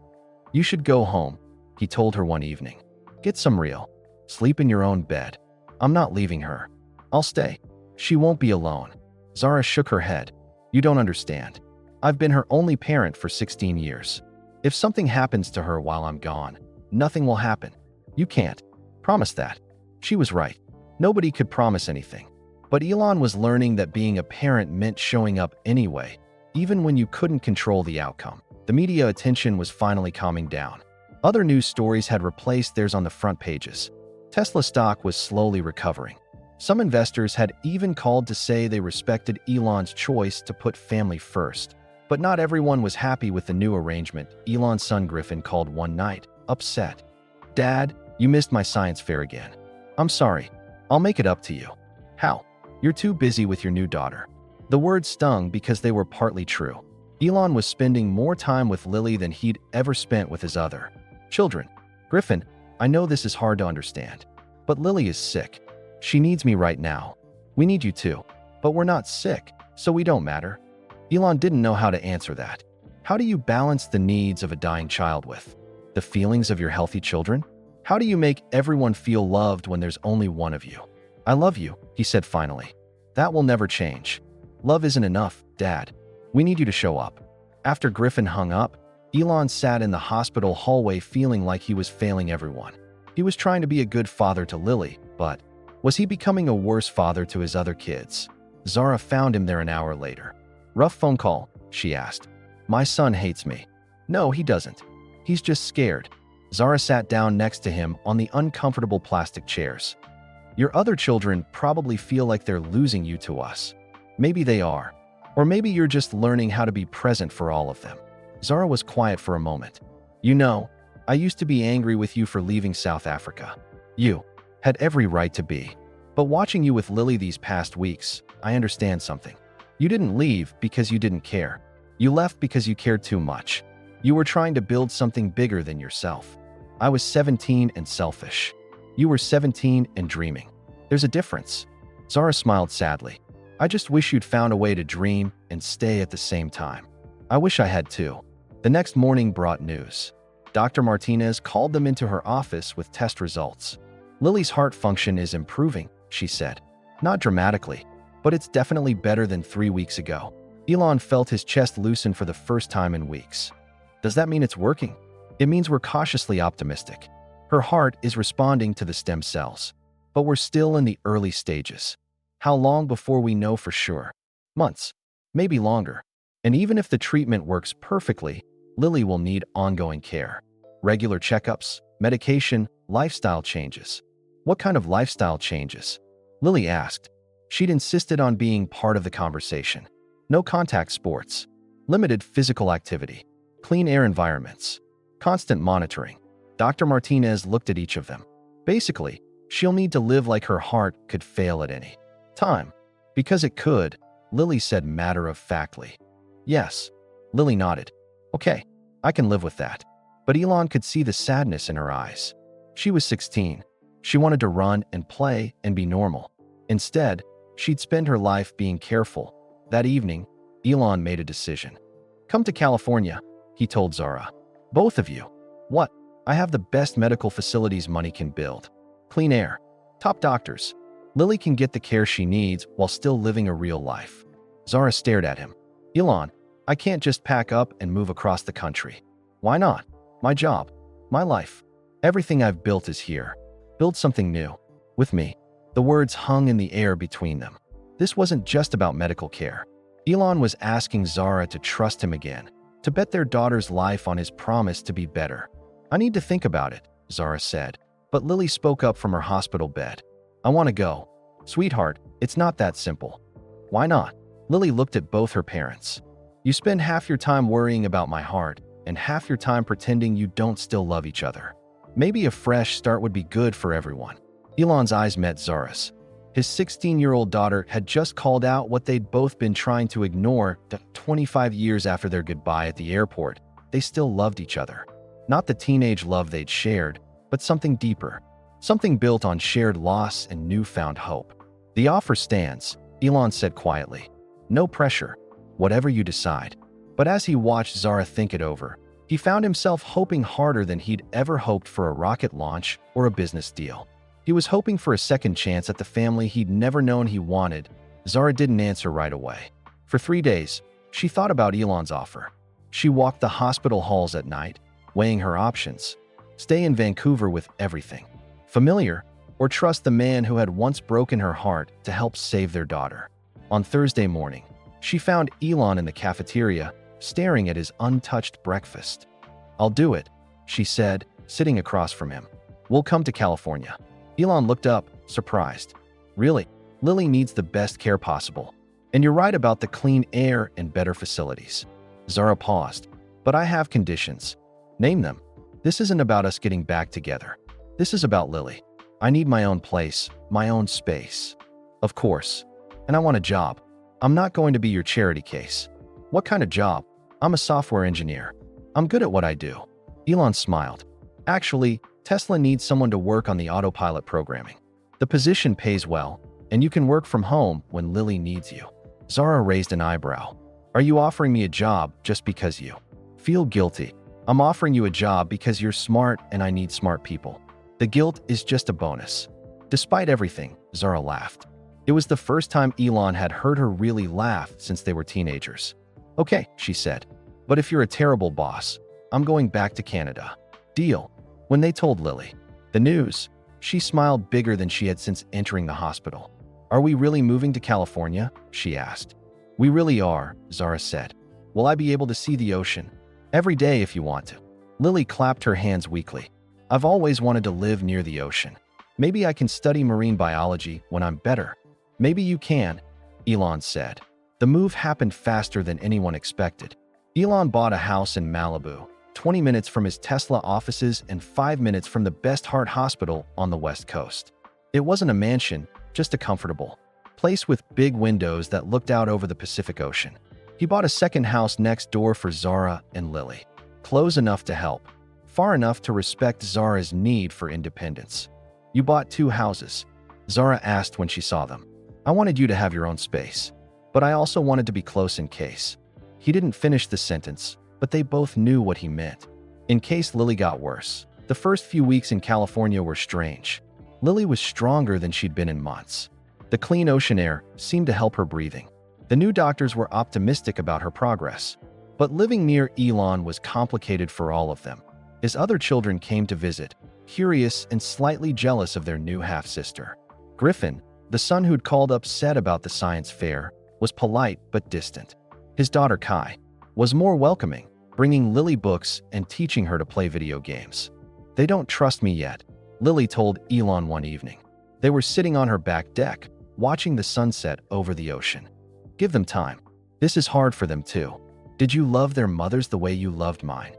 "You should go home," he told her one evening. "Get some real. Sleep in your own bed." "I'm not leaving her. I'll stay. She won't be alone." Zara shook her head. "You don't understand. I've been her only parent for 16 years. If something happens to her while I'm gone, nothing will happen. You can't promise that." She was right. Nobody could promise anything. But Elon was learning that being a parent meant showing up anyway, even when you couldn't control the outcome. The media attention was finally calming down. Other news stories had replaced theirs on the front pages. Tesla stock was slowly recovering. Some investors had even called to say they respected Elon's choice to put family first. But not everyone was happy with the new arrangement. Elon's son Griffin called one night, upset. "Dad, you missed my science fair again." "I'm sorry. I'll make it up to you." "How?" "You're too busy with your new daughter." The words stung because they were partly true. Elon was spending more time with Lily than he'd ever spent with his other children. "Griffin, I know this is hard to understand, but Lily is sick. She needs me right now. We need you too. But we're not sick, so we don't matter." Elon didn't know how to answer that. How do you balance the needs of a dying child with the feelings of your healthy children? How do you make everyone feel loved when there's only one of you? "I love you," he said finally. "That will never change." "Love isn't enough, Dad. We need you to show up." After Griffin hung up, Elon sat in the hospital hallway feeling like he was failing everyone. He was trying to be a good father to Lily, but was he becoming a worse father to his other kids? Zara found him there an hour later. "Rough phone call?" she asked. "My son hates me." "No, he doesn't. He's just scared." Zara sat down next to him on the uncomfortable plastic chairs. "Your other children probably feel like they're losing you to us. Maybe they are. Or maybe you're just learning how to be present for all of them." Zara was quiet for a moment. "You know, I used to be angry with you for leaving South Africa. You had every right to be. But watching you with Lily these past weeks, I understand something. You didn't leave because you didn't care. You left because you cared too much. You were trying to build something bigger than yourself. I was 17 and selfish. You were 17 and dreaming. There's a difference." Zara smiled sadly. "I just wish you'd found a way to dream and stay at the same time. I wish I had too." The next morning brought news. Dr. Martinez called them into her office with test results. "Lily's heart function is improving," she said. "Not dramatically, but it's definitely better than 3 weeks ago." Elon felt his chest loosen for the first time in weeks. "Does that mean it's working?" "It means we're cautiously optimistic. Her heart is responding to the stem cells. But we're still in the early stages. How long before we know for sure? Months, maybe longer. And even if the treatment works perfectly, Lily will need ongoing care. Regular checkups, medication, lifestyle changes." "What kind of lifestyle changes?" Lily asked. She'd insisted on being part of the conversation. "No contact sports, limited physical activity, clean air environments, constant monitoring." Dr. Martinez looked at each of them. "Basically, she'll need to live like her heart could fail at any time." "Because it could," Lily said matter-of-factly. "Yes." Lily nodded. "Okay, I can live with that." But Elon could see the sadness in her eyes. She was 16. She wanted to run and play and be normal. Instead, she'd spend her life being careful. That evening, Elon made a decision. "Come to California," he told Zara. Both of you. What? I have the best medical facilities money can build. Clean air. Top doctors. Lily can get the care she needs while still living a real life. Zara stared at him. Elon, I can't just pack up and move across the country. Why not? My job. My life. Everything I've built is here. Build something new. With me. The words hung in the air between them. This wasn't just about medical care. Elon was asking Zara to trust him again, to bet their daughter's life on his promise to be better. I need to think about it, Zara said. But Lily spoke up from her hospital bed. I want to go. Sweetheart, it's not that simple. Why not? Lily looked at both her parents. You spend half your time worrying about my heart and half your time pretending you don't still love each other. Maybe a fresh start would be good for everyone. Elon's eyes met Zara's. His 16-year-old daughter had just called out what they'd both been trying to ignore. 25 years after their goodbye at the airport, they still loved each other. Not the teenage love they'd shared, but something deeper. Something built on shared loss and newfound hope. The offer stands, Elon said quietly. No pressure. Whatever you decide. But as he watched Zara think it over, he found himself hoping harder than he'd ever hoped for a rocket launch or a business deal. He was hoping for a second chance at the family he'd never known he wanted. Zara didn't answer right away. For 3 days, she thought about Elon's offer. She walked the hospital halls at night, weighing her options. Stay in Vancouver with everything. Familiar, or trust the man who had once broken her heart to help save their daughter. On Thursday morning, she found Elon in the cafeteria, staring at his untouched breakfast. I'll do it, she said, sitting across from him. We'll come to California. Elon looked up, surprised. Really? Lily needs the best care possible. And you're right about the clean air and better facilities. Zara paused. But I have conditions. Name them. This isn't about us getting back together. This is about Lily. I need my own place, my own space. Of course. And I want a job. I'm not going to be your charity case. What kind of job? I'm a software engineer. I'm good at what I do. Elon smiled. Actually, Tesla needs someone to work on the autopilot programming. The position pays well, and you can work from home when Lily needs you. Zara raised an eyebrow. Are you offering me a job just because you feel guilty? I'm offering you a job because you're smart and I need smart people. The guilt is just a bonus. Despite everything, Zara laughed. It was the first time Elon had heard her really laugh since they were teenagers. Okay, she said. But if you're a terrible boss, I'm going back to Canada. Deal. When they told Lily the news, she smiled bigger than she had since entering the hospital. Are we really moving to California? She asked. We really are, Zara said. Will I be able to see the ocean? Every day if you want to. Lily clapped her hands weakly. I've always wanted to live near the ocean. Maybe I can study marine biology when I'm better. Maybe you can, Elon said. The move happened faster than anyone expected. Elon bought a house in Malibu, 20 minutes from his Tesla offices and 5 minutes from the best heart hospital on the West Coast. It wasn't a mansion, just a comfortable place with big windows that looked out over the Pacific Ocean. He bought a second house next door for Zara and Lily. Close enough to help, far enough to respect Zara's need for independence. You bought 2 houses, Zara asked when she saw them. I wanted you to have your own space, but I also wanted to be close in case. He didn't finish the sentence, but they both knew what he meant. In case Lily got worse. The first few weeks in California were strange. Lily was stronger than she'd been in months. The clean ocean air seemed to help her breathing. The new doctors were optimistic about her progress. But living near Elon was complicated for all of them. His other children came to visit, curious and slightly jealous of their new half-sister. Griffin, the son who'd called upset about the science fair, was polite but distant. His daughter Kai was more welcoming, bringing Lily books and teaching her to play video games. They don't trust me yet, Lily told Elon one evening. They were sitting on her back deck, watching the sunset over the ocean. Give them time. This is hard for them too. Did you love their mothers the way you loved mine?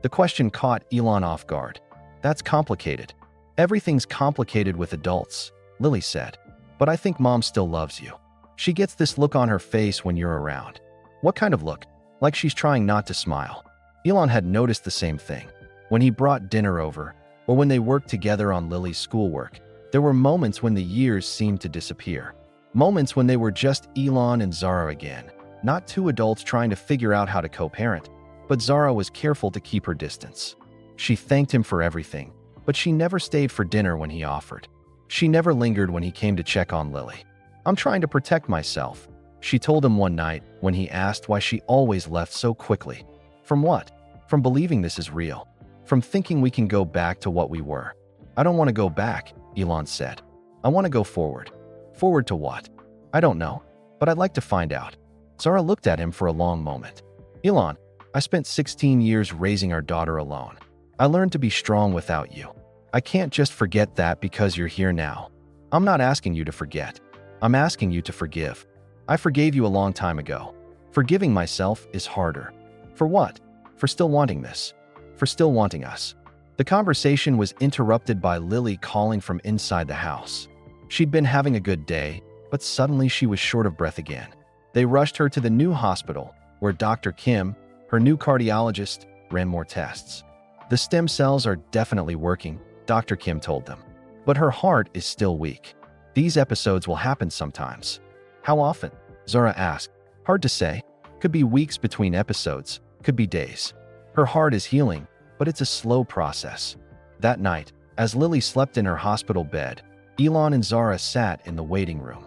The question caught Elon off guard. That's complicated. Everything's complicated with adults, Lily said. But I think mom still loves you. She gets this look on her face when you're around. What kind of look? Like she's trying not to smile. Elon had noticed the same thing. When he brought dinner over, or when they worked together on Lily's schoolwork, there were moments when the years seemed to disappear. Moments when they were just Elon and Zara again, not 2 adults trying to figure out how to co-parent, but Zara was careful to keep her distance. She thanked him for everything, but she never stayed for dinner when he offered. She never lingered when he came to check on Lily. "I'm trying to protect myself," she told him one night when he asked why she always left so quickly. "From what? From believing this is real. From thinking we can go back to what we were." "I don't want to go back," Elon said. "I want to go forward." "Forward to what?" "I don't know, but I'd like to find out." Zara looked at him for a long moment. "Elon, I spent 16 years raising our daughter alone. I learned to be strong without you. I can't just forget that because you're here now. I'm not asking you to forget. I'm asking you to forgive. I forgave you a long time ago. Forgiving myself is harder." "For what?" "For still wanting this. For still wanting us." The conversation was interrupted by Lily calling from inside the house. She'd been having a good day, but suddenly she was short of breath again. They rushed her to the new hospital, where Dr. Kim, her new cardiologist, ran more tests. "The stem cells are definitely working," Dr. Kim told them. "But her heart is still weak. These episodes will happen sometimes." "How often?" Zara asked. "Hard to say. Could be weeks between episodes, could be days. Her heart is healing, but it's a slow process." That night, as Lily slept in her hospital bed, Elon and Zara sat in the waiting room.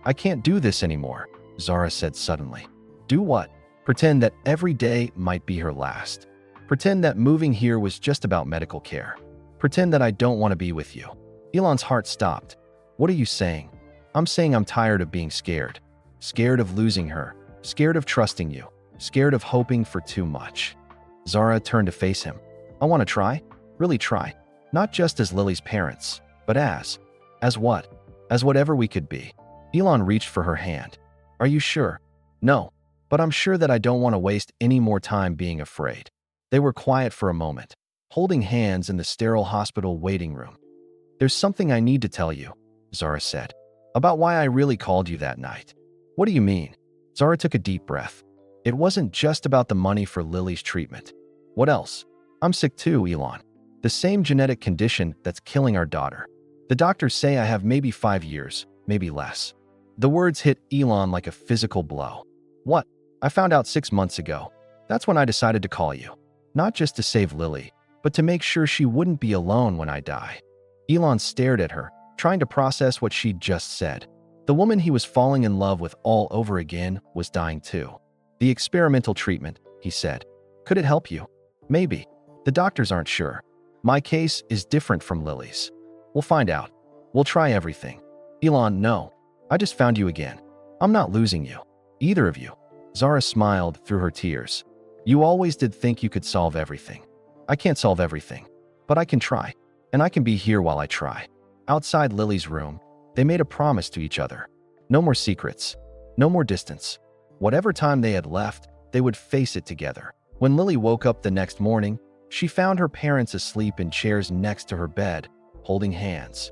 "I can't do this anymore," Zara said suddenly. "Do what?" "Pretend that every day might be her last. Pretend that moving here was just about medical care. Pretend that I don't want to be with you." Elon's heart stopped. "What are you saying?" "I'm saying I'm tired of being scared. Scared of losing her. Scared of trusting you. Scared of hoping for too much." Zara turned to face him. "I want to try. Really try. Not just as Lily's parents, but as what? As whatever we could be." Elon reached for her hand. "Are you sure?" "No, but I'm sure that I don't want to waste any more time being afraid." They were quiet for a moment, holding hands in the sterile hospital waiting room. "There's something I need to tell you," Zara said, "about why I really called you that night." "What do you mean?" Zara took a deep breath. "It wasn't just about the money for Lily's treatment." "What else?" "I'm sick too, Elon. The same genetic condition that's killing our daughter. The doctors say I have maybe 5 years, maybe less." The words hit Elon like a physical blow. "What?" "I found out 6 months ago. That's when I decided to call you. Not just to save Lily, but to make sure she wouldn't be alone when I die." Elon stared at her, trying to process what she'd just said. The woman he was falling in love with all over again was dying too. "The experimental treatment," he said. "Could it help you?" "Maybe. The doctors aren't sure. My case is different from Lily's. We'll find out. We'll try everything." "Elon, no. I just found you again. I'm not losing you. Either of you." Zara smiled through her tears. "You always did think you could solve everything. I can't solve everything, but I can try, and I can be here while I try." Outside Lily's room, they made a promise to each other. No more secrets. No more distance. Whatever time they had left, they would face it together. When Lily woke up the next morning, she found her parents asleep in chairs next to her bed, holding hands.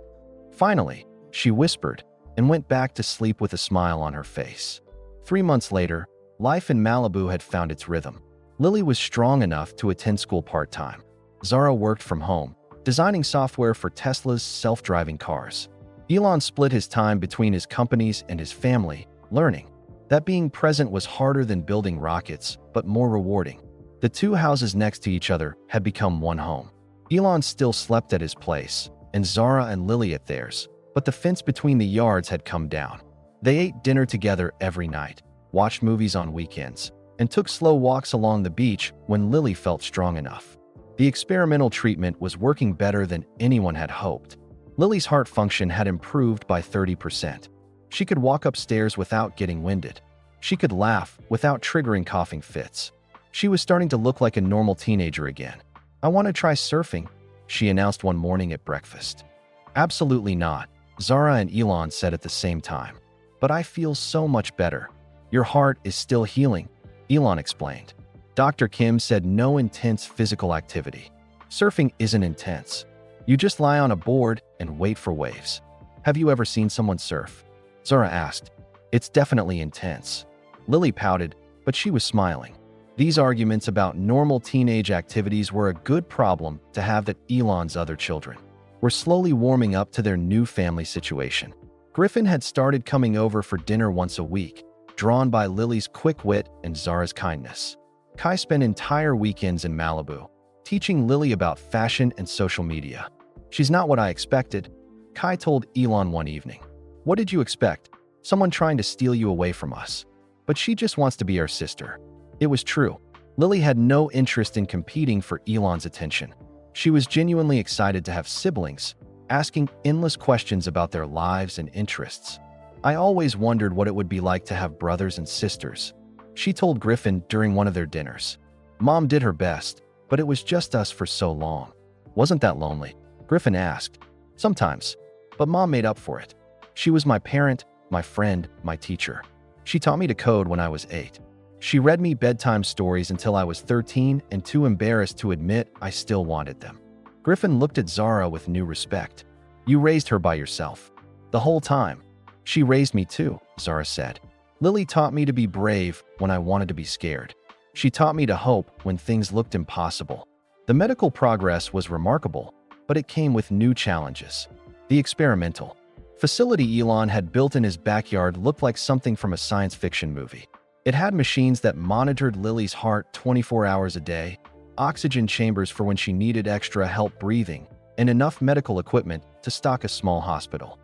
Finally, she whispered and went back to sleep with a smile on her face. 3 months later, life in Malibu had found its rhythm. Lily was strong enough to attend school part-time. Zara worked from home, designing software for Tesla's self-driving cars. Elon split his time between his companies and his family, learning that being present was harder than building rockets, but more rewarding. The two houses next to each other had become one home. Elon still slept at his place, and Zara and Lily at theirs, but the fence between the yards had come down. They ate dinner together every night, watched movies on weekends, and took slow walks along the beach when Lily felt strong enough. The experimental treatment was working better than anyone had hoped. Lily's heart function had improved by 30%. She could walk upstairs without getting winded. She could laugh without triggering coughing fits. She was starting to look like a normal teenager again. "I want to try surfing," she announced one morning at breakfast. "Absolutely not," Zara and Elon said at the same time. "But I feel so much better." "Your heart is still healing," Elon explained. Dr. Kim said no intense physical activity. "Surfing isn't intense. You just lie on a board and wait for waves." "Have you ever seen someone surf?" Zara asked. "It's definitely intense." Lily pouted, but she was smiling. These arguments about normal teenage activities were a good problem to have that Elon's other children were slowly warming up to their new family situation. Griffin had started coming over for dinner once a week, drawn by Lily's quick wit and Zara's kindness. Kai spent entire weekends in Malibu, teaching Lily about fashion and social media. She's not what I expected, Kai told Elon one evening. What did you expect? Someone trying to steal you away from us. But she just wants to be our sister. It was true. Lily had no interest in competing for Elon's attention. She was genuinely excited to have siblings, asking endless questions about their lives and interests. I always wondered what it would be like to have brothers and sisters, she told Griffin during one of their dinners. Mom did her best, but it was just us for so long. Wasn't that lonely? Griffin asked. Sometimes, but Mom made up for it. She was my parent, my friend, my teacher. She taught me to code when I was 8. She read me bedtime stories until I was 13 and too embarrassed to admit I still wanted them. Griffin looked at Zara with new respect. You raised her by yourself. The whole time. She raised me too, Zara said. Lily taught me to be brave when I wanted to be scared. She taught me to hope when things looked impossible. The medical progress was remarkable, but it came with new challenges. The experimental facility Elon had built in his backyard looked like something from a science fiction movie. It had machines that monitored Lily's heart 24 hours a day, oxygen chambers for when she needed extra help breathing, and enough medical equipment to stock a small hospital.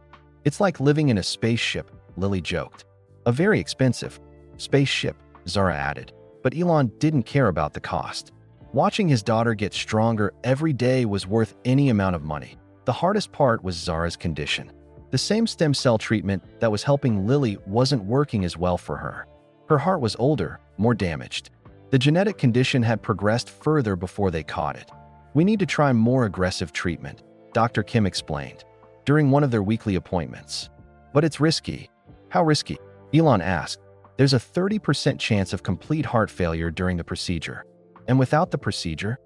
It's like living in a spaceship, Lily joked. A very expensive spaceship, Zara added, but Elon didn't care about the cost. Watching his daughter get stronger every day was worth any amount of money. The hardest part was Zara's condition. The same stem cell treatment that was helping Lily wasn't working as well for her. Her heart was older, more damaged. The genetic condition had progressed further before they caught it. We need to try more aggressive treatment, Dr. Kim explained, during one of their weekly appointments. But it's risky. How risky? Elon asked. There's a 30% chance of complete heart failure during the procedure. And without the procedure?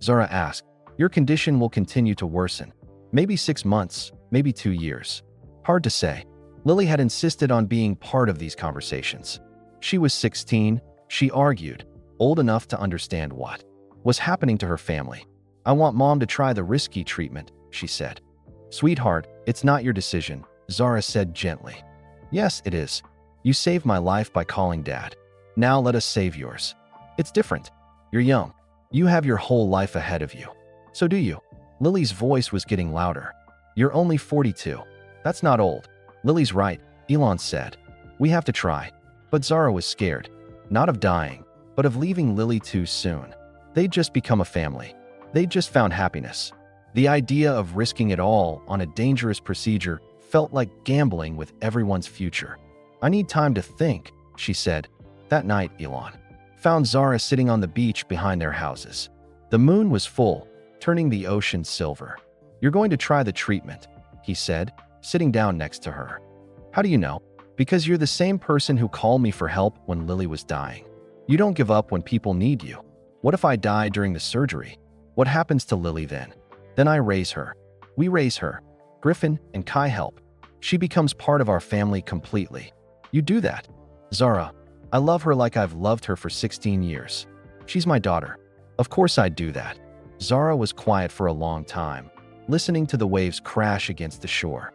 Zara asked. Your condition will continue to worsen. Maybe 6 months, maybe 2 years. Hard to say. Lily had insisted on being part of these conversations. She was 16, she argued, old enough to understand what was happening to her family. I want Mom to try the risky treatment, she said. Sweetheart, it's not your decision, Zara said gently. Yes, it is. You saved my life by calling Dad. Now let us save yours. It's different. You're young. You have your whole life ahead of you. So do you. Lily's voice was getting louder. You're only 42. That's not old. Lily's right, Elon said. We have to try. But Zara was scared. Not of dying, but of leaving Lily too soon. They'd just become a family. They'd just found happiness. The idea of risking it all on a dangerous procedure felt like gambling with everyone's future. I need time to think, she said. That night, Elon found Zara sitting on the beach behind their houses. The moon was full, turning the ocean silver. You're going to try the treatment, he said, sitting down next to her. How do you know? Because you're the same person who called me for help when Lily was dying. You don't give up when people need you. What if I die during the surgery? What happens to Lily then? Then I raise her. We raise her. Griffin and Kai help. She becomes part of our family completely. You do that. Zara, I love her like I've loved her for 16 years. She's my daughter. Of course I'd do that. Zara was quiet for a long time, listening to the waves crash against the shore.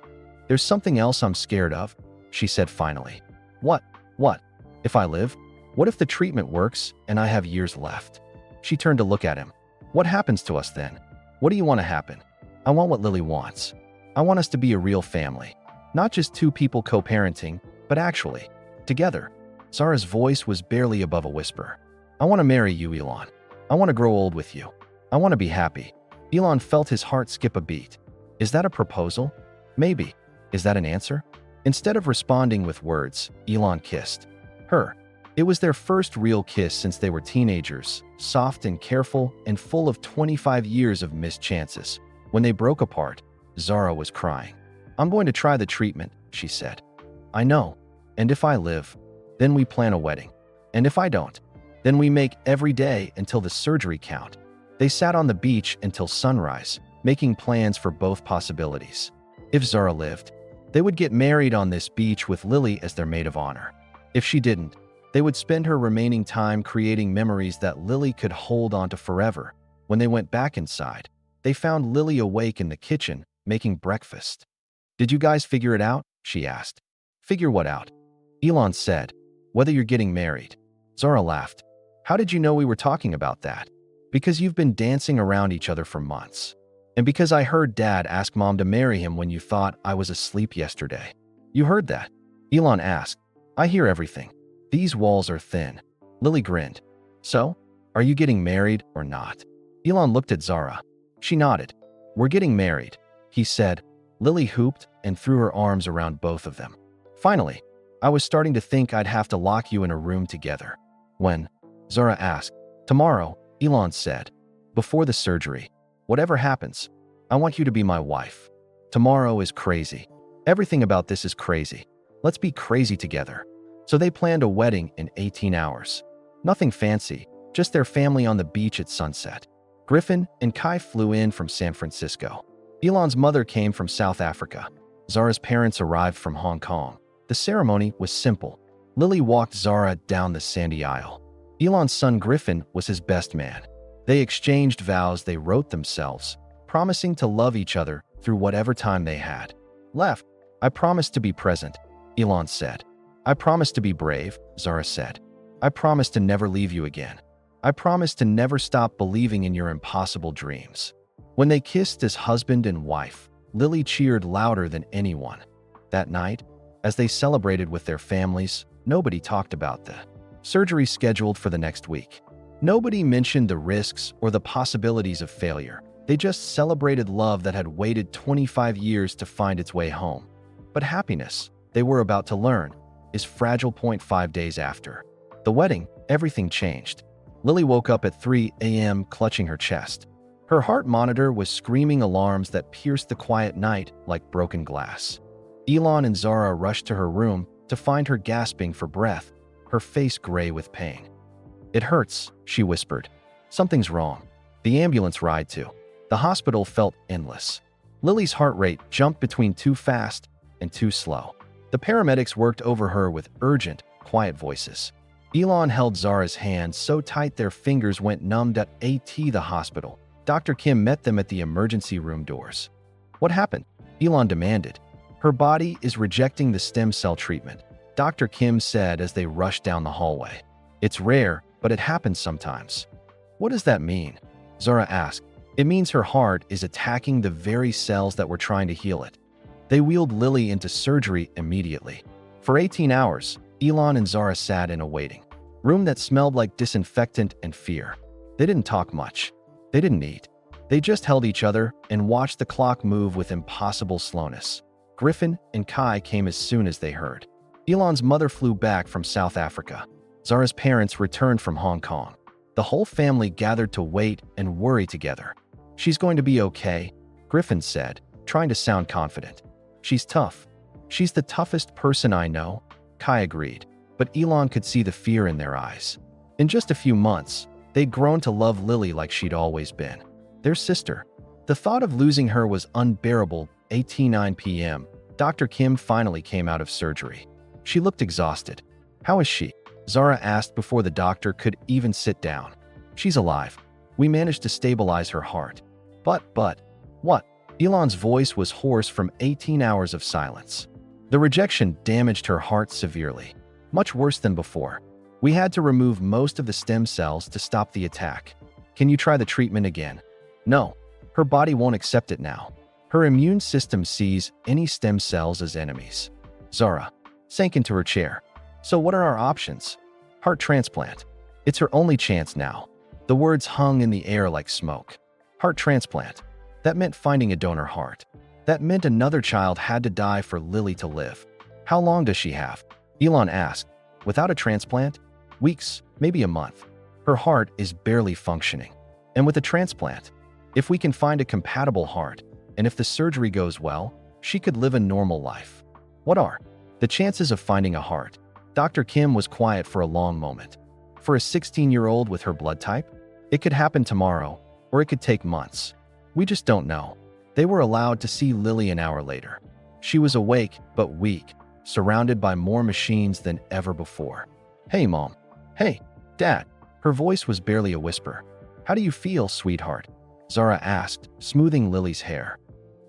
There's something else I'm scared of, she said finally. What? What? If I live? What if the treatment works and I have years left? She turned to look at him. What happens to us then? What do you want to happen? I want what Lily wants. I want us to be a real family. Not just two people co-parenting, but actually, together. Zara's voice was barely above a whisper. I want to marry you, Elon. I want to grow old with you. I want to be happy. Elon felt his heart skip a beat. Is that a proposal? Maybe. Is that an answer? Instead of responding with words, Elon kissed her. It was their first real kiss since they were teenagers, soft and careful and full of 25 years of missed chances. When they broke apart, Zara was crying. I'm going to try the treatment, she said. I know. And if I live, then we plan a wedding. And if I don't, then we make every day until the surgery count. They sat on the beach until sunrise, making plans for both possibilities. If Zara lived, they would get married on this beach with Lily as their maid of honor. If she didn't, they would spend her remaining time creating memories that Lily could hold onto forever. When they went back inside, they found Lily awake in the kitchen, making breakfast. Did you guys figure it out? She asked. Figure what out? Elon said, whether you're getting married. Zara laughed. How did you know we were talking about that? Because you've been dancing around each other for months. And because I heard Dad ask Mom to marry him when you thought I was asleep yesterday. You heard that? Elon asked. I hear everything. These walls are thin. Lily grinned. So, are you getting married or not? Elon looked at Zara. She nodded. We're getting married, he said. Lily hooped and threw her arms around both of them. Finally, I was starting to think I'd have to lock you in a room together. When? Zara asked. Tomorrow, Elon said. Before the surgery. Whatever happens, I want you to be my wife. Tomorrow is crazy. Everything about this is crazy. Let's be crazy together. So they planned a wedding in 18 hours. Nothing fancy, just their family on the beach at sunset. Griffin and Kai flew in from San Francisco. Elon's mother came from South Africa. Zara's parents arrived from Hong Kong. The ceremony was simple. Lily walked Zara down the sandy aisle. Elon's son Griffin was his best man. They exchanged vows they wrote themselves, promising to love each other through whatever time they had left. I promise to be present, Elon said. I promise to be brave, Zara said. I promise to never leave you again. I promise to never stop believing in your impossible dreams. When they kissed as husband and wife, Lily cheered louder than anyone. That night, as they celebrated with their families, nobody talked about the surgery scheduled for the next week. Nobody mentioned the risks or the possibilities of failure. They just celebrated love that had waited 25 years to find its way home. But happiness, they were about to learn, is fragile. 5 days after the wedding, everything changed. Lily woke up at 3 a.m. clutching her chest. Her heart monitor was screaming alarms that pierced the quiet night like broken glass. Elon and Zara rushed to her room to find her gasping for breath, her face gray with pain. It hurts, she whispered. Something's wrong. The ambulance ride to the hospital felt endless. Lily's heart rate jumped between too fast and too slow. The paramedics worked over her with urgent, quiet voices. Elon held Zara's hand so tight their fingers went numb. At the hospital, Dr. Kim met them at the emergency room doors. What happened? Elon demanded. Her body is rejecting the stem cell treatment, Dr. Kim said as they rushed down the hallway. It's rare, but it happens sometimes. What does that mean? Zara asked. It means her heart is attacking the very cells that were trying to heal it. They wheeled Lily into surgery immediately. For 18 hours, Elon and Zara sat in a waiting room that smelled like disinfectant and fear. They didn't talk much. They didn't eat. They just held each other and watched the clock move with impossible slowness. Griffin and Kai came as soon as they heard. Elon's mother flew back from South Africa. Zara's parents returned from Hong Kong. The whole family gathered to wait and worry together. She's going to be okay, Griffin said, trying to sound confident. She's tough. She's the toughest person I know, Kai agreed, but Elon could see the fear in their eyes. In just a few months, they'd grown to love Lily like she'd always been. Their sister. The thought of losing her was unbearable. 9 p.m., Dr. Kim finally came out of surgery. She looked exhausted. How is she? Zara asked before the doctor could even sit down. She's alive. We managed to stabilize her heart. But, what? Elon's voice was hoarse from 18 hours of silence. The rejection damaged her heart severely, much worse than before. We had to remove most of the stem cells to stop the attack. Can you try the treatment again? No, her body won't accept it now. Her immune system sees any stem cells as enemies. Zara sank into her chair. So what are our options? Heart transplant. It's her only chance now. The words hung in the air like smoke. Heart transplant. That meant finding a donor heart. That meant another child had to die for Lily to live. How long does she have? Elon asked. Without a transplant? Weeks, maybe a month. Her heart is barely functioning. And with a transplant, if we can find a compatible heart, and if the surgery goes well, she could live a normal life. What are the chances of finding a heart? Dr. Kim was quiet for a long moment. For a 16-year-old with her blood type, it could happen tomorrow, or it could take months. We just don't know. They were allowed to see Lily an hour later. She was awake, but weak, surrounded by more machines than ever before. Hey, Mom. Hey, Dad. Her voice was barely a whisper. How do you feel, sweetheart? Zara asked, smoothing Lily's hair.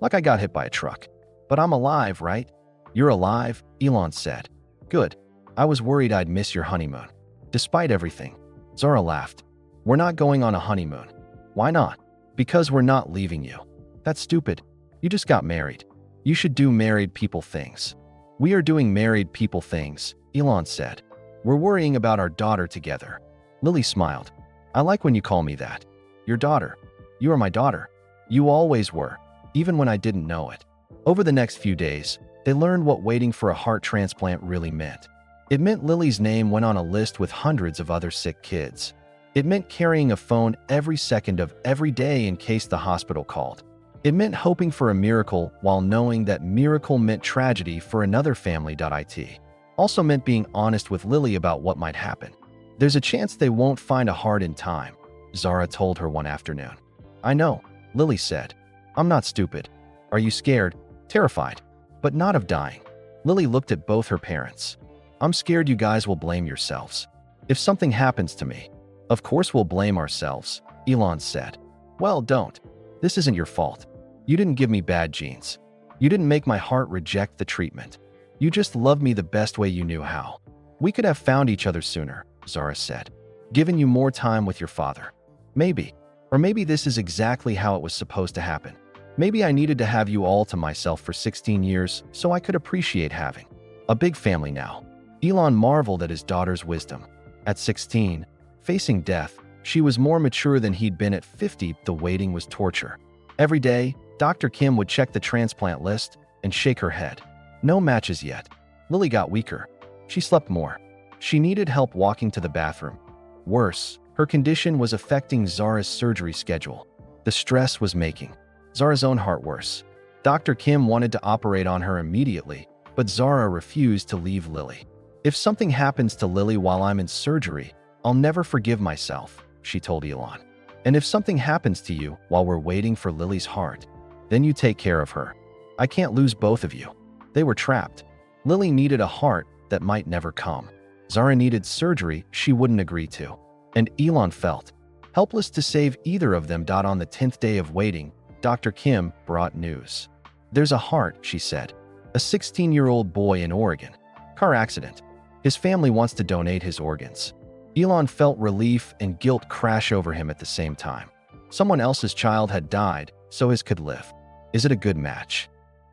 Like I got hit by a truck. But I'm alive, right? You're alive, Elon said. Good. I was worried I'd miss your honeymoon. Despite everything, Zara laughed. We're not going on a honeymoon. Why not? Because we're not leaving you. That's stupid. You just got married. You should do married people things. We are doing married people things, Elon said. We're worrying about our daughter together. Lily smiled. I like when you call me that. Your daughter. You are my daughter. You always were, even when I didn't know it. Over the next few days, they learned what waiting for a heart transplant really meant. It meant Lily's name went on a list with hundreds of other sick kids. It meant carrying a phone every second of every day in case the hospital called. It meant hoping for a miracle while knowing that miracle meant tragedy for another family. It also meant being honest with Lily about what might happen. There's a chance they won't find a heart in time, Zara told her one afternoon. I know, Lily said. I'm not stupid. Are you scared? Terrified. But not of dying. Lily looked at both her parents. I'm scared you guys will blame yourselves. If something happens to me, of course we'll blame ourselves, Elon said. Well, don't. This isn't your fault. You didn't give me bad genes. You didn't make my heart reject the treatment. You just loved me the best way you knew how. We could have found each other sooner, Zara said. Given you more time with your father. Maybe. Or maybe this is exactly how it was supposed to happen. Maybe I needed to have you all to myself for 16 years so I could appreciate having a big family now. Elon marveled at his daughter's wisdom. At 16, facing death, she was more mature than he'd been at 50. The waiting was torture. Every day, Dr. Kim would check the transplant list and shake her head. No matches yet. Lily got weaker. She slept more. She needed help walking to the bathroom. Worse, her condition was affecting Zara's surgery schedule. The stress was making Zara's own heart worse. Dr. Kim wanted to operate on her immediately, but Zara refused to leave Lily. If something happens to Lily while I'm in surgery, I'll never forgive myself, she told Elon. And if something happens to you while we're waiting for Lily's heart, then you take care of her. I can't lose both of you. They were trapped. Lily needed a heart that might never come. Zara needed surgery she wouldn't agree to. And Elon felt helpless to save either of them. On the 10th day of waiting, Dr. Kim brought news. There's a heart, she said. A 16-year-old boy in Oregon. Car accident. His family wants to donate his organs. Elon felt relief and guilt crash over him at the same time. Someone else's child had died, so his could live. Is it a good match?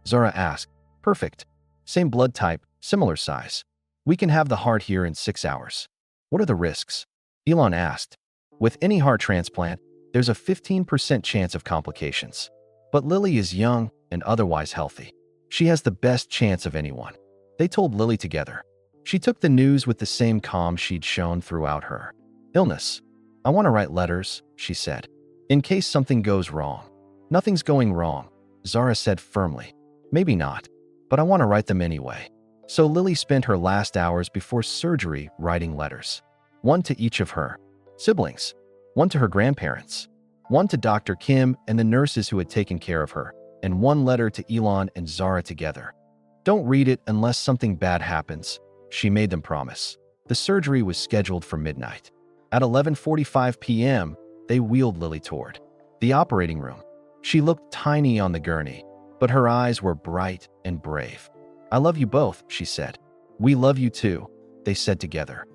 Zara asked. Perfect. Same blood type, similar size. We can have the heart here in 6 hours. What are the risks? Elon asked. With any heart transplant, there's a 15% chance of complications. But Lily is young and otherwise healthy. She has the best chance of anyone. They told Lily together. She took the news with the same calm she'd shown throughout her illness. I want to write letters, she said. In case something goes wrong. Nothing's going wrong, Zara said firmly. Maybe not, but I want to write them anyway. So Lily spent her last hours before surgery writing letters. One to each of her siblings, one to her grandparents, one to Dr. Kim and the nurses who had taken care of her, and one letter to Elon and Zara together. Don't read it unless something bad happens, she made them promise. The surgery was scheduled for midnight. At 11:45 p.m., they wheeled Lily toward the operating room. She looked tiny on the gurney, but her eyes were bright and brave. I love you both, she said. We love you too, they said together.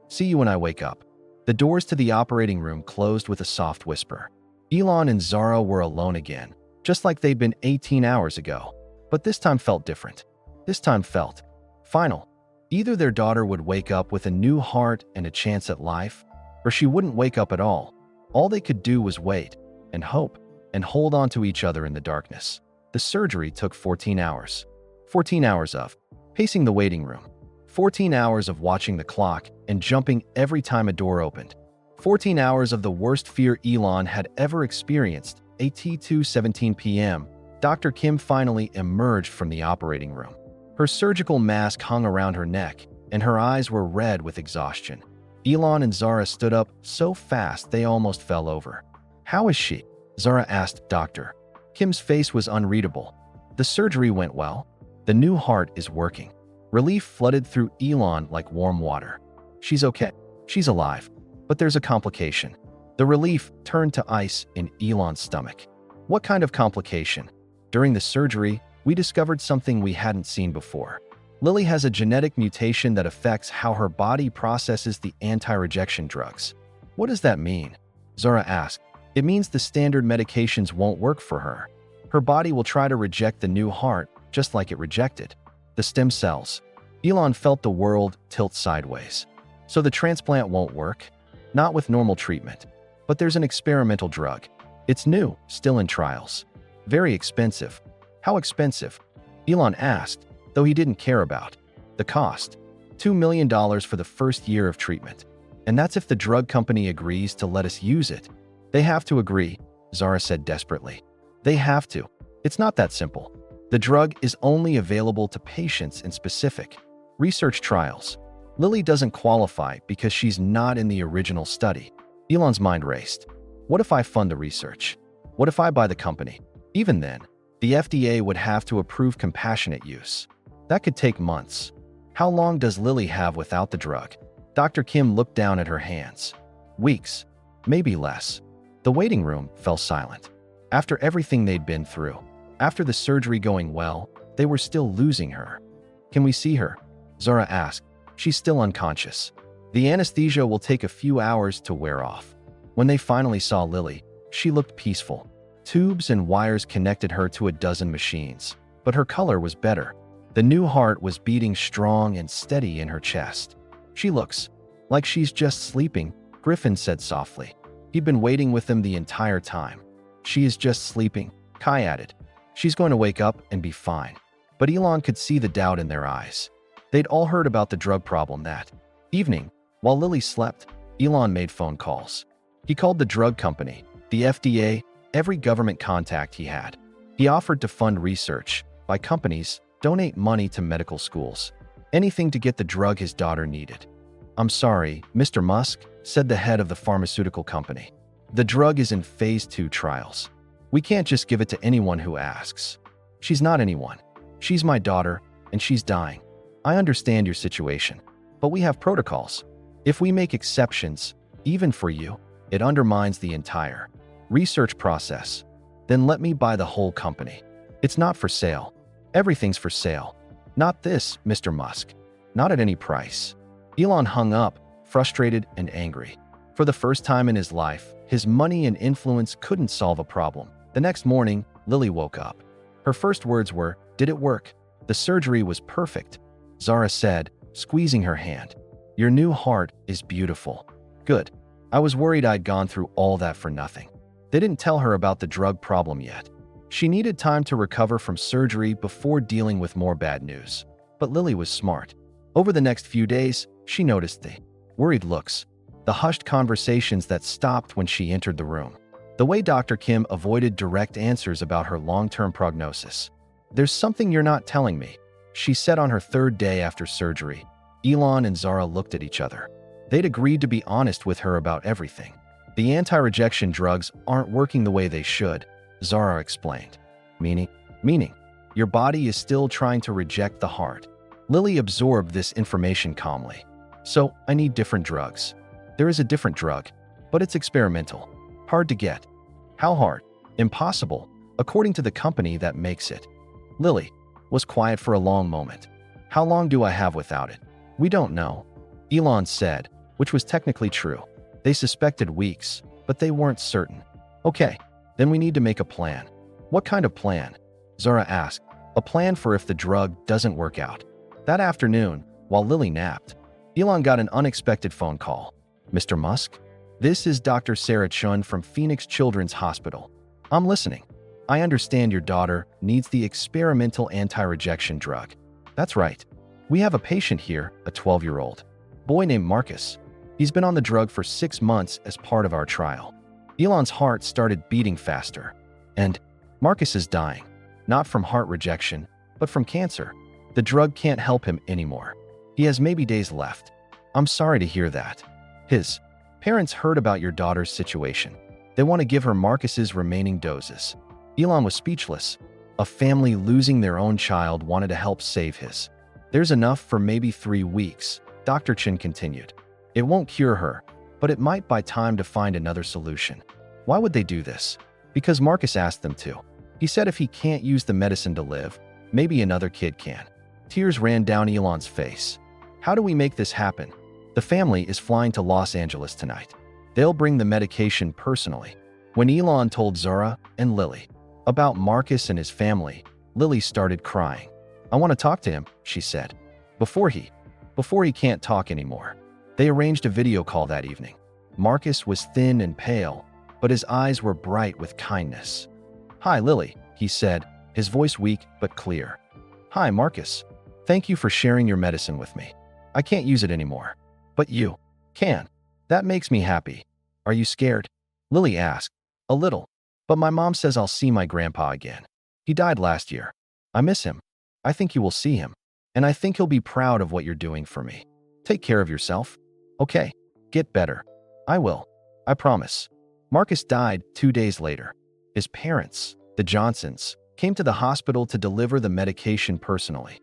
See you when I wake up. The doors to the operating room closed with a soft whisper. Elon and Zara were alone again, just like they'd been 18 hours ago. But this time felt different. This time felt final. Either their daughter would wake up with a new heart and a chance at life, or she wouldn't wake up at all. All they could do was wait and hope and hold on to each other in the darkness. The surgery took 14 hours. 14 hours of pacing the waiting room. 14 hours of watching the clock and jumping every time a door opened. 14 hours of the worst fear Elon had ever experienced. At 2:17 p.m., Dr. Kim finally emerged from the operating room. Her surgical mask hung around her neck, and her eyes were red with exhaustion. Elon and Zara stood up so fast they almost fell over. How is she? Zara asked Dr. Kim's face was unreadable. The surgery went well. The new heart is working. Relief flooded through Elon like warm water. She's okay. She's alive. But there's a complication. The relief turned to ice in Elon's stomach. What kind of complication? During the surgery, we discovered something we hadn't seen before. Lily has a genetic mutation that affects how her body processes the anti-rejection drugs. What does that mean? Zara asked. It means the standard medications won't work for her. Her body will try to reject the new heart, just like it rejected the stem cells. Elon felt the world tilt sideways. So the transplant won't work? Not with normal treatment. But there's an experimental drug. It's new, still in trials. Very expensive. How expensive? Elon asked, though he didn't care about the cost. $2 million for the first year of treatment. And that's if the drug company agrees to let us use it. They have to agree, Zara said desperately. They have to. It's not that simple. The drug is only available to patients in specific research trials. Lily doesn't qualify because she's not in the original study. Elon's mind raced. What if I fund the research? What if I buy the company? Even then, the FDA would have to approve compassionate use. That could take months. How long does Lily have without the drug? Dr. Kim looked down at her hands. Weeks, maybe less. The waiting room fell silent. After everything they'd been through, after the surgery going well, they were still losing her. Can we see her? Zara asked. She's still unconscious. The anesthesia will take a few hours to wear off. When they finally saw Lily, she looked peaceful. Tubes and wires connected her to a dozen machines, but her color was better. The new heart was beating strong and steady in her chest. She looks like she's just sleeping, Griffin said softly. He'd been waiting with them the entire time. She is just sleeping, Kai added. She's going to wake up and be fine. But Elon could see the doubt in their eyes. They'd all heard about the drug problem that evening. While Lily slept, Elon made phone calls. He called the drug company, the FDA, every government contact he had. He offered to fund research, buy companies, donate money to medical schools. Anything to get the drug his daughter needed. I'm sorry, Mr. Musk, said the head of the pharmaceutical company. The drug is in phase 2 trials. We can't just give it to anyone who asks. She's not anyone. She's my daughter, and she's dying. I understand your situation, but we have protocols. If we make exceptions, even for you, it undermines the entire research process. Then let me buy the whole company. It's not for sale. Everything's for sale. Not this, Mr. Musk. Not at any price. Elon hung up, frustrated and angry. For the first time in his life, his money and influence couldn't solve a problem. The next morning, Lily woke up. Her first words were, "Did it work?" "The surgery was perfect," Zara said, squeezing her hand. "Your new heart is beautiful." "Good. I was worried I'd gone through all that for nothing." They didn't tell her about the drug problem yet. She needed time to recover from surgery before dealing with more bad news. But Lily was smart. Over the next few days, she noticed the worried looks, the hushed conversations that stopped when she entered the room, the way Dr. Kim avoided direct answers about her long-term prognosis. "There's something you're not telling me," she said on her third day after surgery. Elon and Zara looked at each other. They'd agreed to be honest with her about everything. "The anti-rejection drugs aren't working the way they should," Zara explained. Meaning, your body is still trying to reject the heart. Lily absorbed this information calmly. "So, I need different drugs." "There is a different drug, but it's experimental. Hard to get." "How hard?" "Impossible, according to the company that makes it." Lily was quiet for a long moment. "How long do I have without it?" "We don't know," Elon said, which was technically true. They suspected weeks, but they weren't certain. "Okay, then we need to make a plan." "What kind of plan?" Zara asked. "A plan for if the drug doesn't work out." That afternoon, while Lily napped, Elon got an unexpected phone call. "Mr. Musk? This is Dr. Sarah Chun from Phoenix Children's Hospital. I'm listening. I understand your daughter needs the experimental anti-rejection drug." "That's right. We have a patient here, a 12-year-old boy named Marcus. He's been on the drug for 6 months as part of our trial." Elon's heart started beating faster. "And Marcus is dying, not from heart rejection, but from cancer. The drug can't help him anymore. He has maybe days left." "I'm sorry to hear that." His parents heard about your daughter's situation. They want to give her Marcus's remaining doses." Elon was speechless. A family losing their own child wanted to help save his. "There's enough for maybe 3 weeks, Dr. Chin continued. "It won't cure her, but it might buy time to find another solution." "Why would they do this?" "Because Marcus asked them to. He said if he can't use the medicine to live, maybe another kid can." Tears ran down Elon's face. "How do we make this happen?" "The family is flying to Los Angeles tonight. They'll bring the medication personally. When Elon told Zara and Lily about Marcus and his family, Lily started crying. I want to talk to him, she said. Before he can't talk anymore. They arranged a video call that evening. Marcus was thin and pale, but his eyes were bright with kindness. Hi, Lily, he said, his voice weak but clear. Hi, Marcus. Thank you for sharing your medicine with me. I can't use it anymore. But you can. That makes me happy. Are you scared? Lily asked. A little. But my mom says I'll see my grandpa again. He died last year. I miss him. I think you will see him. And I think he'll be proud of what you're doing for me. Take care of yourself. Okay. Get better. I will. I promise. Marcus died 2 days later. His parents, the Johnsons, came to the hospital to deliver the medication personally.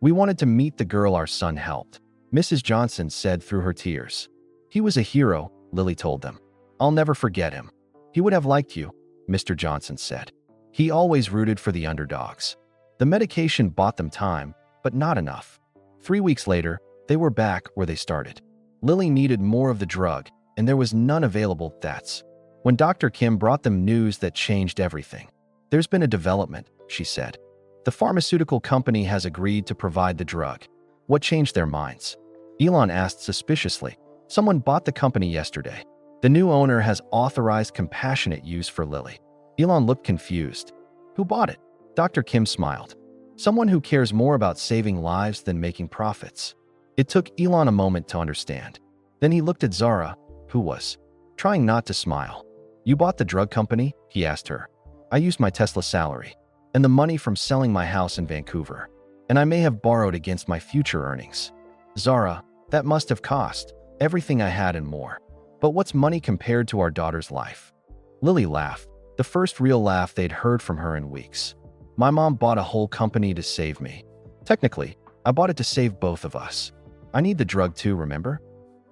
We wanted to meet the girl our son helped, Mrs. Johnson said through her tears. He was a hero, Lily told them. I'll never forget him. He would have liked you, Mr. Johnson said. He always rooted for the underdogs. The medication bought them time, but not enough. 3 weeks later, they were back where they started. Lily needed more of the drug, and there was none available. That's when Dr. Kim brought them news that changed everything. There's been a development, she said. The pharmaceutical company has agreed to provide the drug. What changed their minds? Elon asked suspiciously. Someone bought the company yesterday. The new owner has authorized compassionate use for Lily. Elon looked confused. Who bought it? Dr. Kim smiled. Someone who cares more about saving lives than making profits. It took Elon a moment to understand. Then he looked at Zara, who was trying not to smile. You bought the drug company? He asked her. I used my Tesla salary and the money from selling my house in Vancouver, and I may have borrowed against my future earnings. Zara, that must have cost everything I had and more. But what's money compared to our daughter's life? Lily laughed, the first real laugh they'd heard from her in weeks. My mom bought a whole company to save me. Technically, I bought it to save both of us. I need the drug too, remember?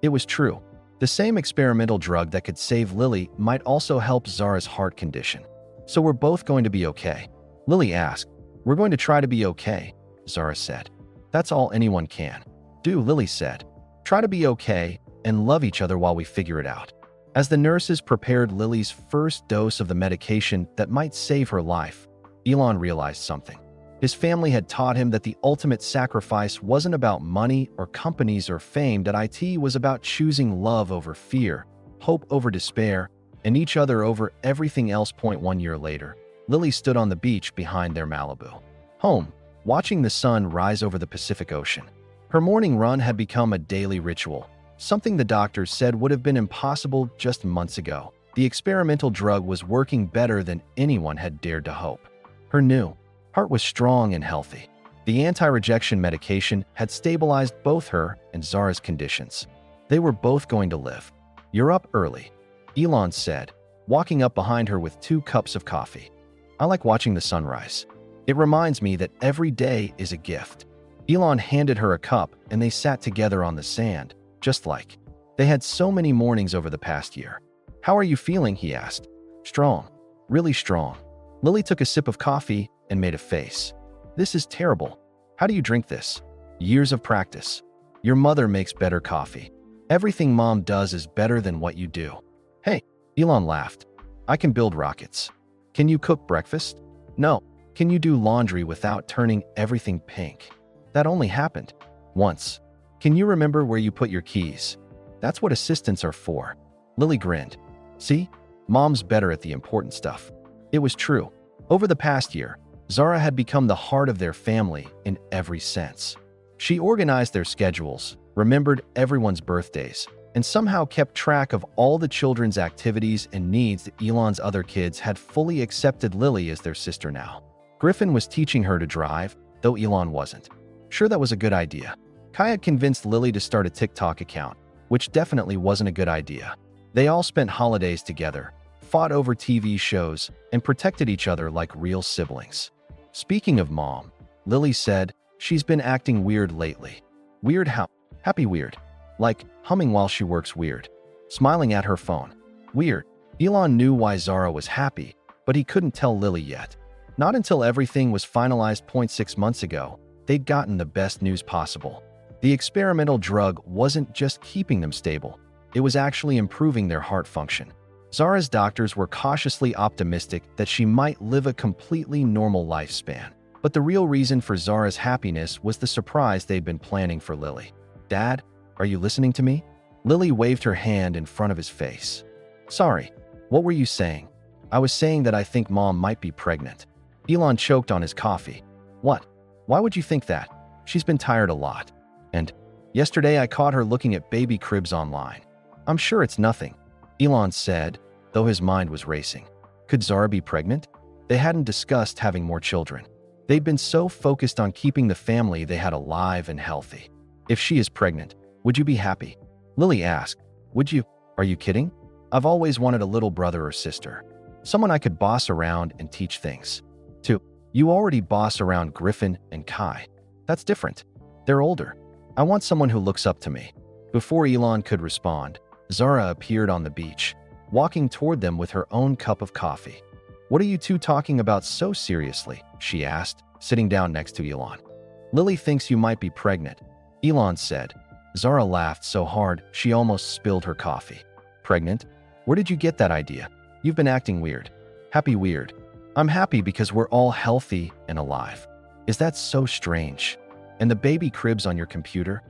It was true. The same experimental drug that could save Lily might also help Zara's heart condition. So we're both going to be okay. Lily asked. We're going to try to be okay, Zara said. That's all anyone can do, Lily said. Try to be okay and love each other while we figure it out. As the nurses prepared Lily's first dose of the medication that might save her life, Elon realized something. His family had taught him that the ultimate sacrifice wasn't about money or companies or fame, that it was about choosing love over fear, hope over despair, and each other over everything else. 1 year later, Lily stood on the beach behind their Malibu home, watching the sun rise over the Pacific Ocean. Her morning run had become a daily ritual, something the doctors said would have been impossible just months ago. The experimental drug was working better than anyone had dared to hope. Her new heart was strong and healthy. The anti-rejection medication had stabilized both her and Zara's conditions. They were both going to live. You're up early, Elon said, walking up behind her with 2 cups of coffee. I like watching the sunrise. It reminds me that every day is a gift. Elon handed her a cup and they sat together on the sand, just like they had so many mornings over the past year. How are you feeling? He asked. Strong. Really strong. Lily took a sip of coffee and made a face. This is terrible. How do you drink this? Years of practice. Your mother makes better coffee. Everything mom does is better than what you do. Hey, Elon laughed. I can build rockets. Can you cook breakfast? No. Can you do laundry without turning everything pink? That only happened once. Can you remember where you put your keys? That's what assistants are for. Lily grinned. See? Mom's better at the important stuff. It was true. Over the past year, Zara had become the heart of their family in every sense. She organized their schedules, remembered everyone's birthdays, and somehow kept track of all the children's activities and needs. Elon's other kids had fully accepted Lily as their sister now. Griffin was teaching her to drive, though Elon wasn't sure that was a good idea. Kai had convinced Lily to start a TikTok account, which definitely wasn't a good idea. They all spent holidays together, fought over TV shows, and protected each other like real siblings. Speaking of mom, Lily said, she's been acting weird lately. Weird how? Happy weird. Like humming while she works weird. Smiling at her phone. Weird. Elon knew why Zara was happy, but he couldn't tell Lily yet. Not until everything was finalized. 6 months ago, they'd gotten the best news possible. The experimental drug wasn't just keeping them stable. it was actually improving their heart function. Zara's doctors were cautiously optimistic that she might live a completely normal lifespan. But the real reason for Zara's happiness was the surprise they'd been planning for Lily. "Dad, are you listening to me?" Lily waved her hand in front of his face. "Sorry, what were you saying?" "I was saying that I think Mom might be pregnant." Elon choked on his coffee. "What? Why would you think that? She's been tired a lot. And yesterday I caught her looking at baby cribs online. I'm sure it's nothing," Elon said, though his mind was racing. Could Zara be pregnant? They hadn't discussed having more children. They'd been so focused on keeping the family they had alive and healthy. "If she is pregnant, would you be happy?" Lily asked. "Would you? Are you kidding? I've always wanted a little brother or sister. Someone I could boss around and teach things." "2. You already boss around Griffin and Kai. That's different. They're older. I want someone who looks up to me." Before Elon could respond, Zara appeared on the beach, walking toward them with her own cup of coffee. "What are you two talking about so seriously?" she asked, sitting down next to Elon. "Lily thinks you might be pregnant," Elon said. Zara laughed so hard she almost spilled her coffee. "Pregnant? Where did you get that idea? You've been acting weird." "Happy weird. I'm happy because we're all healthy and alive." "Is that so strange? And the baby cribs on your computer?"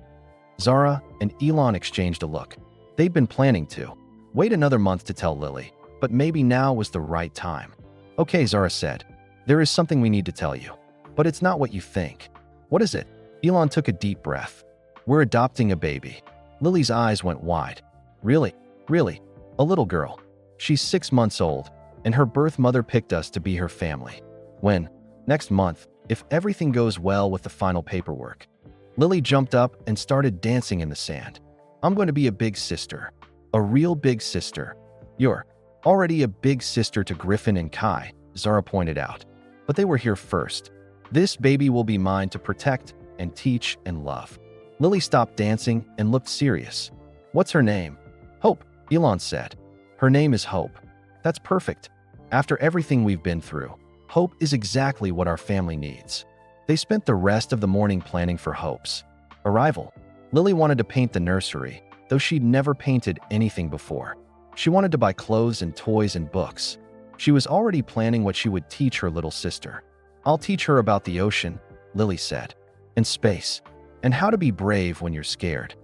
Zara and Elon exchanged a look. They'd been planning to wait another month to tell Lily, but maybe now was the right time. "Okay," Zara said. "There is something we need to tell you, but it's not what you think." "What is it?" Elon took a deep breath. "We're adopting a baby." Lily's eyes went wide. Really? Really? A little girl. She's 6 months old, and her birth mother picked us to be her family." "When?" "Next month, if everything goes well with the final paperwork." Lily jumped up and started dancing in the sand. "I'm going to be a big sister. A real big sister." "You're already a big sister to Griffin and Kai," Zara pointed out. "But they were here first. This baby will be mine to protect and teach and love." Lily stopped dancing and looked serious. "What's her name?" "Hope," Elon said. "Her name is Hope." "That's perfect. After everything we've been through, Hope is exactly what our family needs." They spent the rest of the morning planning for Hope's arrival. Lily wanted to paint the nursery, though she'd never painted anything before. She wanted to buy clothes and toys and books. She was already planning what she would teach her little sister. "I'll teach her about the ocean," Lily said, "and space, and how to be brave when you're scared."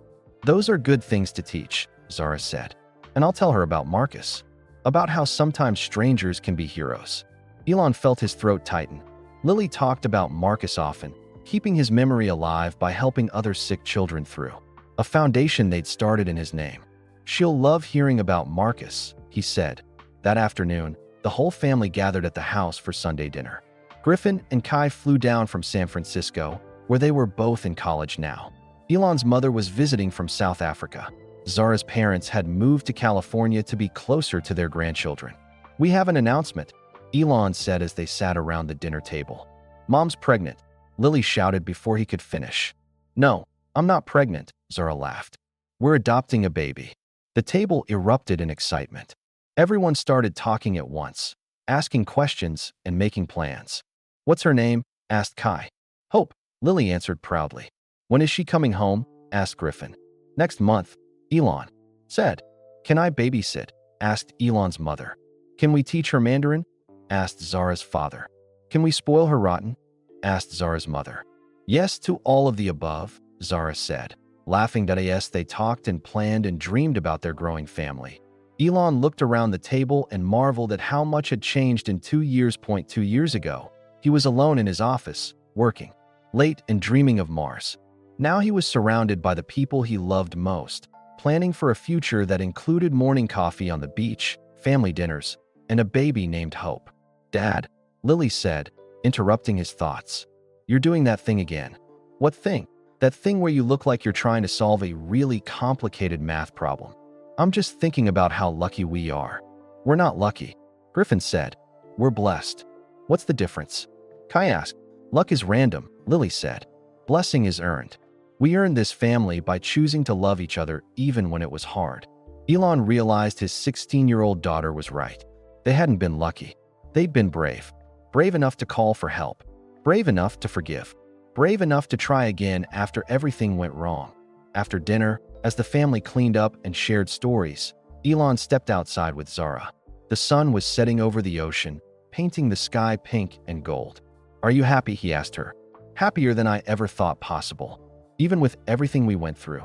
"Those are good things to teach," Zara said. "And I'll tell her about Marcus, about how sometimes strangers can be heroes." Elon felt his throat tighten. Lily talked about Marcus often, keeping his memory alive by helping other sick children through a foundation they'd started in his name. "She'll love hearing about Marcus," he said. That afternoon, the whole family gathered at the house for Sunday dinner. Griffin and Kai flew down from San Francisco, where they were both in college now. Elon's mother was visiting from South Africa. Zara's parents had moved to California to be closer to their grandchildren. "We have an announcement," Elon said as they sat around the dinner table. "Mom's pregnant," Lily shouted before he could finish. "No, I'm not pregnant," Zara laughed. "We're adopting a baby." The table erupted in excitement. Everyone started talking at once, asking questions and making plans. "What's her name?" asked Kai. "Hope," Lily answered proudly. "When is she coming home?" asked Griffin. "Next month," Elon said. "Can I babysit?" asked Elon's mother. "Can we teach her Mandarin?" asked Zara's father. "Can we spoil her rotten?" asked Zara's mother. "Yes to all of the above," Zara said, laughing that yes, they talked and planned and dreamed about their growing family. Elon looked around the table and marveled at how much had changed in 2 years. 2 years ago, he was alone in his office, working late and dreaming of Mars. Now he was surrounded by the people he loved most, planning for a future that included morning coffee on the beach, family dinners, and a baby named Hope. "Dad," Lily said, interrupting his thoughts. "You're doing that thing again." "What thing?" "That thing where you look like you're trying to solve a really complicated math problem." "I'm just thinking about how lucky we are." "We're not lucky," Griffin said. "We're blessed." "What's the difference?" Kai asked. "Luck is random," Lily said. "Blessing is earned. We earned this family by choosing to love each other even when it was hard." Elon realized his 16-year-old daughter was right. They hadn't been lucky. They'd been brave. Brave enough to call for help. Brave enough to forgive. Brave enough to try again after everything went wrong. After dinner, as the family cleaned up and shared stories, Elon stepped outside with Zara. The sun was setting over the ocean, painting the sky pink and gold. "Are you happy?" he asked her. "Happier than I ever thought possible, even with everything we went through.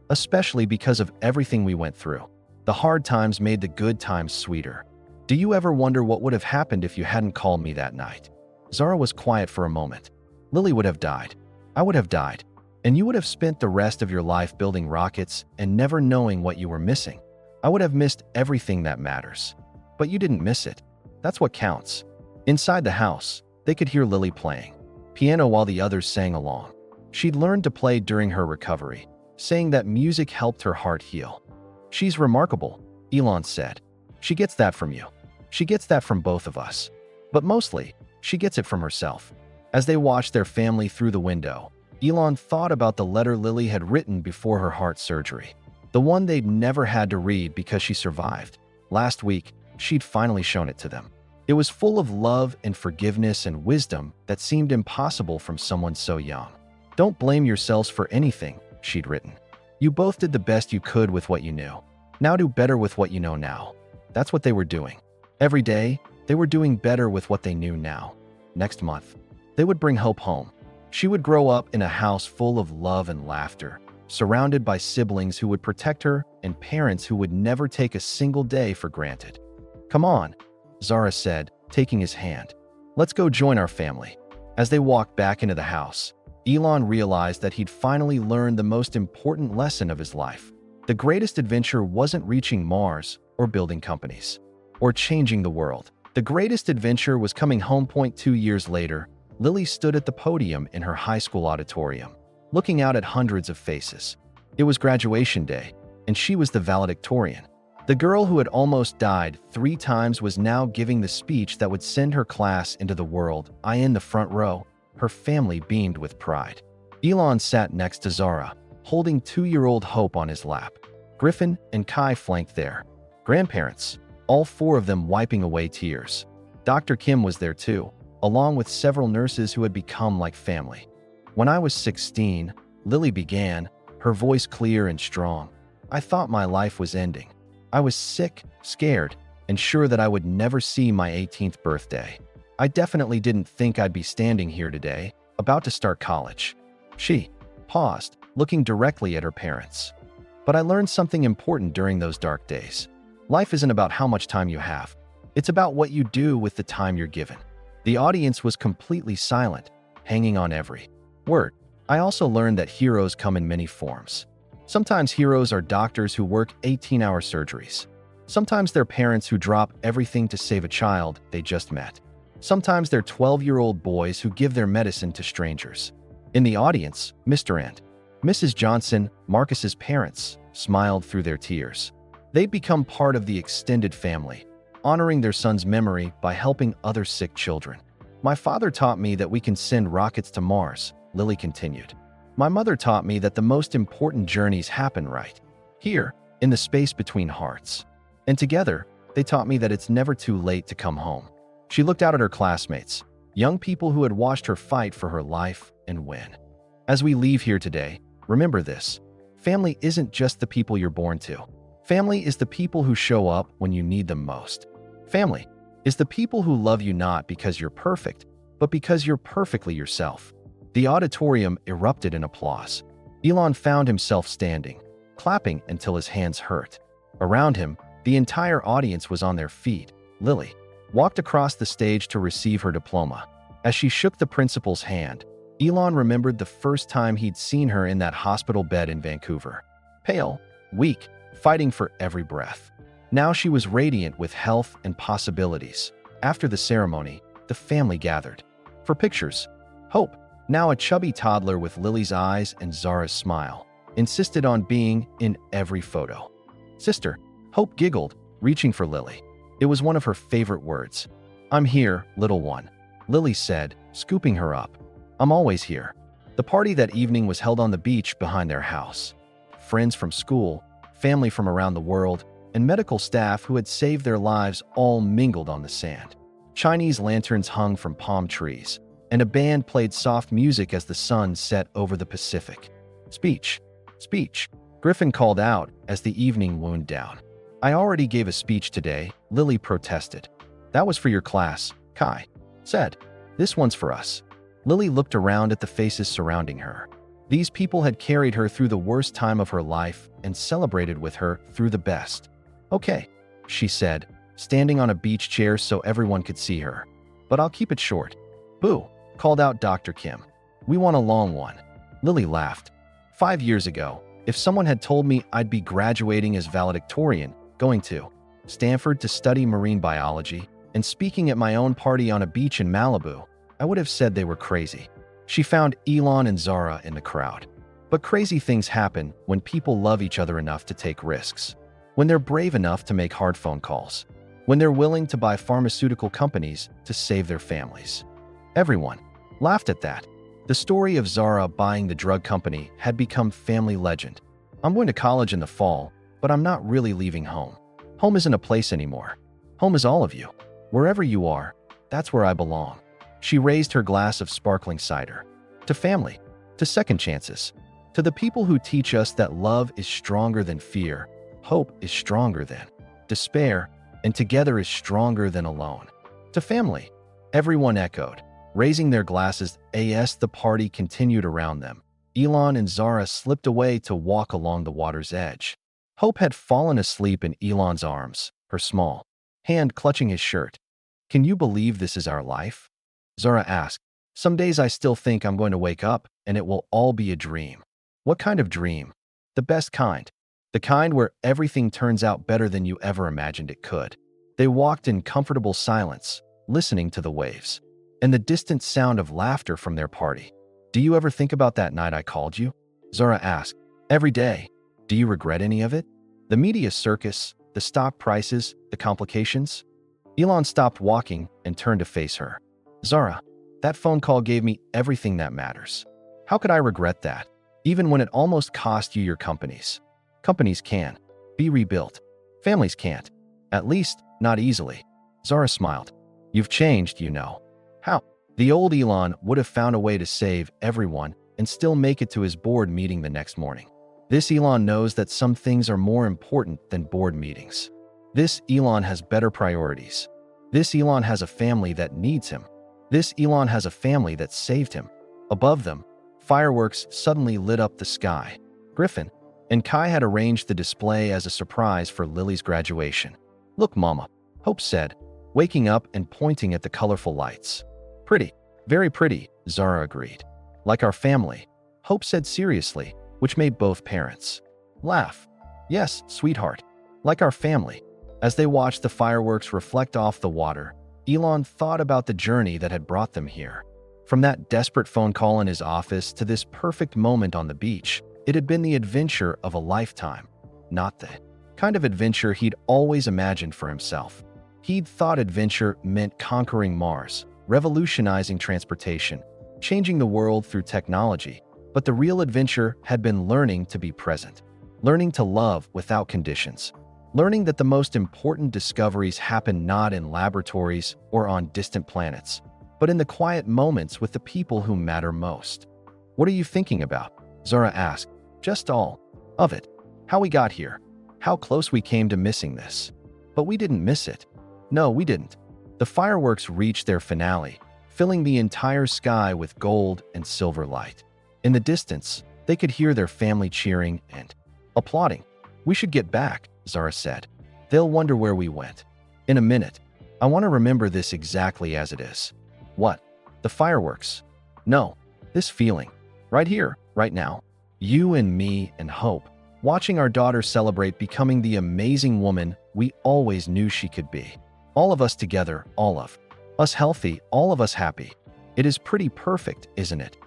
Especially because of everything we went through. The hard times made the good times sweeter. Do you ever wonder what would have happened if you hadn't called me that night?" Zara was quiet for a moment. "Lily would have died. I would have died. And you would have spent the rest of your life building rockets and never knowing what you were missing. I would have missed everything that matters. But you didn't miss it. That's what counts." Inside the house, they could hear Lily playing piano while the others sang along. She'd learned to play during her recovery, saying that music helped her heart heal. "She's remarkable," Elon said. "She gets that from you. She gets that from both of us. But mostly, she gets it from herself." As they watched their family through the window, Elon thought about the letter Lily had written before her heart surgery. The one they'd never had to read because she survived. Last week, she'd finally shown it to them. It was full of love and forgiveness and wisdom that seemed impossible from someone so young. "Don't blame yourselves for anything," she'd written. "You both did the best you could with what you knew. Now do better with what you know now." That's what they were doing. Every day, they were doing better with what they knew now. Next month, they would bring Hope home. She would grow up in a house full of love and laughter, surrounded by siblings who would protect her and parents who would never take a single day for granted. "Come on," Zara said, taking his hand. "Let's go join our family." As they walked back into the house, Elon realized that he'd finally learned the most important lesson of his life. The greatest adventure wasn't reaching Mars or building companies or changing the world. The greatest adventure was coming home. 2 years later, Lily stood at the podium in her high school auditorium, looking out at hundreds of faces. It was graduation day, and she was the valedictorian. The girl who had almost died 3 times was now giving the speech that would send her class into the world. In the front row, her family beamed with pride. Elon sat next to Zara, holding 2-year-old Hope on his lap. Griffin and Kai flanked their grandparents, all 4 of them wiping away tears. Dr. Kim was there too, along with several nurses who had become like family. "When I was 16, Lily began, her voice clear and strong. I thought my life was ending. I was sick, scared, and sure that I would never see my 18th birthday. I definitely didn't think I'd be standing here today, about to start college." She paused, looking directly at her parents. "But I learned something important during those dark days. Life isn't about how much time you have. It's about what you do with the time you're given." The audience was completely silent, hanging on every word. "I also learned that heroes come in many forms. Sometimes heroes are doctors who work 18-hour surgeries. Sometimes they're parents who drop everything to save a child they just met. Sometimes they're 12-year-old boys who give their medicine to strangers." In the audience, Mr. and Mrs. Johnson, Marcus's parents, smiled through their tears. They'd become part of the extended family, honoring their son's memory by helping other sick children. "My father taught me that we can send rockets to Mars," Lily continued. "My mother taught me that the most important journeys happen right here, in the space between hearts. And together, they taught me that it's never too late to come home." She looked out at her classmates, young people who had watched her fight for her life and win. "As we leave here today, remember this. Family isn't just the people you're born to. Family is the people who show up when you need them most. Family is the people who love you not because you're perfect, but because you're perfectly yourself." The auditorium erupted in applause. Elon found himself standing, clapping until his hands hurt. Around him, the entire audience was on their feet. Lily walked across the stage to receive her diploma. As she shook the principal's hand, Elon remembered the first time he'd seen her in that hospital bed in Vancouver. Pale, weak, fighting for every breath. Now she was radiant with health and possibilities. After the ceremony, the family gathered for pictures. Hope, now a chubby toddler with Lily's eyes and Zara's smile, insisted on being in every photo. "Sister," Hope giggled, reaching for Lily. It was one of her favorite words. "I'm here, little one," Lily said, scooping her up. "I'm always here." The party that evening was held on the beach behind their house. Friends from school, family from around the world, and medical staff who had saved their lives all mingled on the sand. Chinese lanterns hung from palm trees, and a band played soft music as the sun set over the Pacific. Speech. Speech, Griffin called out as the evening wound down. I already gave a speech today, Lily protested. That was for your class, Kai said. This one's for us. Lily looked around at the faces surrounding her. These people had carried her through the worst time of her life and celebrated with her through the best. Okay, she said, standing on a beach chair so everyone could see her. But I'll keep it short. Boo, called out Dr. Kim. We want a long one. Lily laughed. 5 years ago, if someone had told me I'd be graduating as valedictorian, going to Stanford to study marine biology, and speaking at my own party on a beach in Malibu, I would have said they were crazy. She found Elon and Zara in the crowd. But crazy things happen when people love each other enough to take risks. When they're brave enough to make hard phone calls. When they're willing to buy pharmaceutical companies to save their families. Everyone laughed at that. The story of Zara buying the drug company had become family legend. I'm going to college in the fall, but I'm not really leaving home. Home isn't a place anymore. Home is all of you. Wherever you are, that's where I belong. She raised her glass of sparkling cider. To family, to second chances, to the people who teach us that love is stronger than fear, hope is stronger than despair, and together is stronger than alone. To family, everyone echoed, raising their glasses as the party continued around them. Elon and Zara slipped away to walk along the water's edge. Hope had fallen asleep in Elon's arms, her small hand clutching his shirt. Can you believe this is our life? Zara asked. Some days I still think I'm going to wake up and it will all be a dream. What kind of dream? The best kind. The kind where everything turns out better than you ever imagined it could. They walked in comfortable silence, listening to the waves and the distant sound of laughter from their party. Do you ever think about that night I called you? Zara asked. Every day. Do you regret any of it? The media circus, the stock prices, the complications? Elon stopped walking and turned to face her. Zara, that phone call gave me everything that matters. How could I regret that? Even when it almost cost you your companies. Companies can be rebuilt. Families can't. At least, not easily. Zara smiled. You've changed, you know. How? The old Elon would have found a way to save everyone and still make it to his board meeting the next morning. This Elon knows that some things are more important than board meetings. This Elon has better priorities. This Elon has a family that needs him. This Elon has a family that saved him. Above them, fireworks suddenly lit up the sky. Griffin and Kai had arranged the display as a surprise for Lily's graduation. Look, Mama, Hope said, waking up and pointing at the colorful lights. Pretty, very pretty, Zara agreed. Like our family, Hope said seriously, which made both parents laugh. Yes, sweetheart, like our family. As they watched the fireworks reflect off the water, Elon thought about the journey that had brought them here. From that desperate phone call in his office to this perfect moment on the beach, it had been the adventure of a lifetime, not the kind of adventure he'd always imagined for himself. He'd thought adventure meant conquering Mars, revolutionizing transportation, changing the world through technology, but the real adventure had been learning to be present, learning to love without conditions, learning that the most important discoveries happen not in laboratories or on distant planets, but in the quiet moments with the people who matter most. What are you thinking about? Zara asked. Just all of it. How we got here. How close we came to missing this. But we didn't miss it. No, we didn't. The fireworks reached their finale, filling the entire sky with gold and silver light. In the distance, they could hear their family cheering and applauding. We should get back, Zara said. They'll wonder where we went. In a minute. I want to remember this exactly as it is. What? The fireworks? No. This feeling. Right here, right now. You and me and Hope. Watching our daughter celebrate becoming the amazing woman we always knew she could be. All of us together, all of us healthy, all of us happy. It is pretty perfect, isn't it?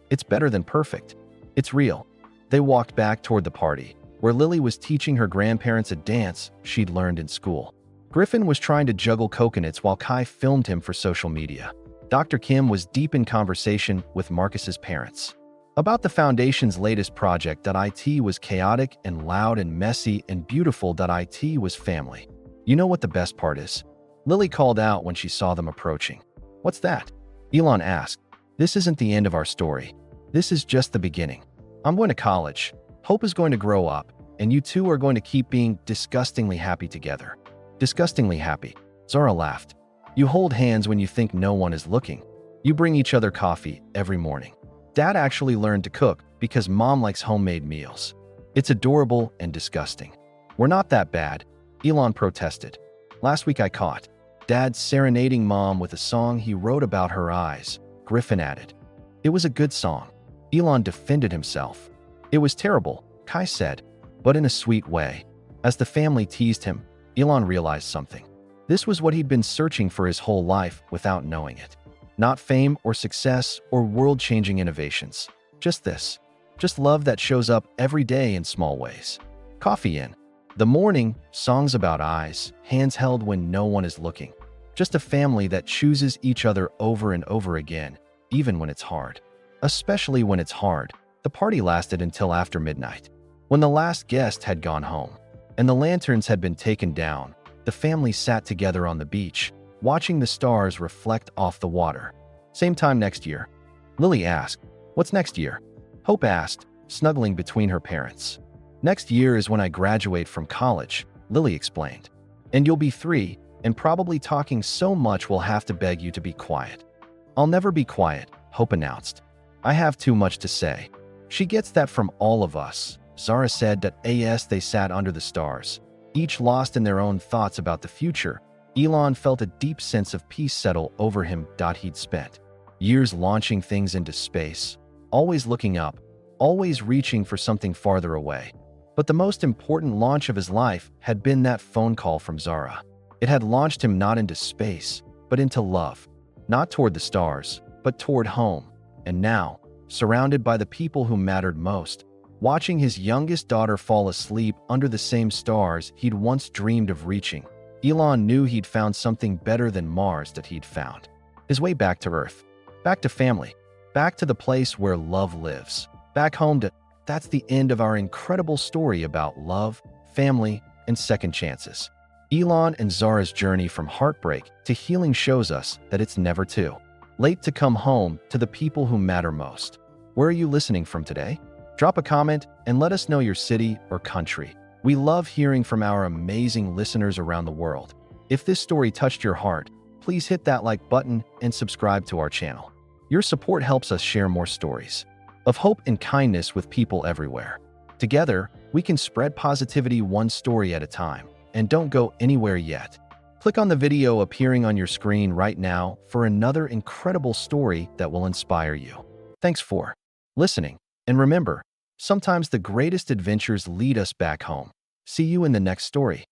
It's better than perfect. It's real. They walked back toward the party, where Lily was teaching her grandparents a dance she'd learned in school. Griffin was trying to juggle coconuts while Kai filmed him for social media. Dr. Kim was deep in conversation with Marcus's parents about the Foundation's latest project. IT was chaotic and loud and messy, and beautiful. IT was family. You know what the best part is? Lily called out when she saw them approaching. What's that? Elon asked. This isn't the end of our story. This is just the beginning. I'm going to college. Hope is going to grow up, and you two are going to keep being disgustingly happy together. Disgustingly happy. Zara laughed. You hold hands when you think no one is looking. You bring each other coffee every morning. Dad actually learned to cook because Mom likes homemade meals. It's adorable and disgusting. We're not that bad, Elon protested. Last week I caught Dad serenading Mom with a song he wrote about her eyes, Griffin added. It was a good song. Elon defended himself. It was terrible, Kai said, but in a sweet way. As the family teased him, Elon realized something. This was what he'd been searching for his whole life without knowing it. Not fame or success or world-changing innovations. Just this. Just love that shows up every day in small ways. Coffee in the morning, songs about eyes, hands held when no one is looking. Just a family that chooses each other over and over again, even when it's hard. Especially when it's hard. The party lasted until after midnight. When the last guest had gone home, and the lanterns had been taken down, the family sat together on the beach, watching the stars reflect off the water. Same time next year. Lily asked, "What's next year?" Hope asked, snuggling between her parents. "Next year is when I graduate from college," Lily explained. "And you'll be 3, and probably talking so much we'll have to beg you to be quiet." "I'll never be quiet," Hope announced. "I have too much to say." "She gets that from all of us," Zara said. As they sat under the stars, each lost in their own thoughts about the future, Elon felt a deep sense of peace settle over him. He'd spent years launching things into space, always looking up, always reaching for something farther away. But the most important launch of his life had been that phone call from Zara. It had launched him not into space, but into love. Not toward the stars, but toward home. And now, surrounded by the people who mattered most, watching his youngest daughter fall asleep under the same stars he'd once dreamed of reaching, Elon knew he'd found something better than Mars. That he'd found his way back to Earth, back to family, back to the place where love lives, back home to... That's the end of our incredible story about love, family, and second chances. Elon and Zara's journey from heartbreak to healing shows us that it's never too late to come home to the people who matter most. Where are you listening from today? Drop a comment and let us know your city or country. We love hearing from our amazing listeners around the world. If this story touched your heart, please hit that like button and subscribe to our channel. Your support helps us share more stories of hope and kindness with people everywhere. Together, we can spread positivity one story at a time. And don't go anywhere yet. Click on the video appearing on your screen right now for another incredible story that will inspire you. Thanks for listening. And remember, sometimes the greatest adventures lead us back home. See you in the next story.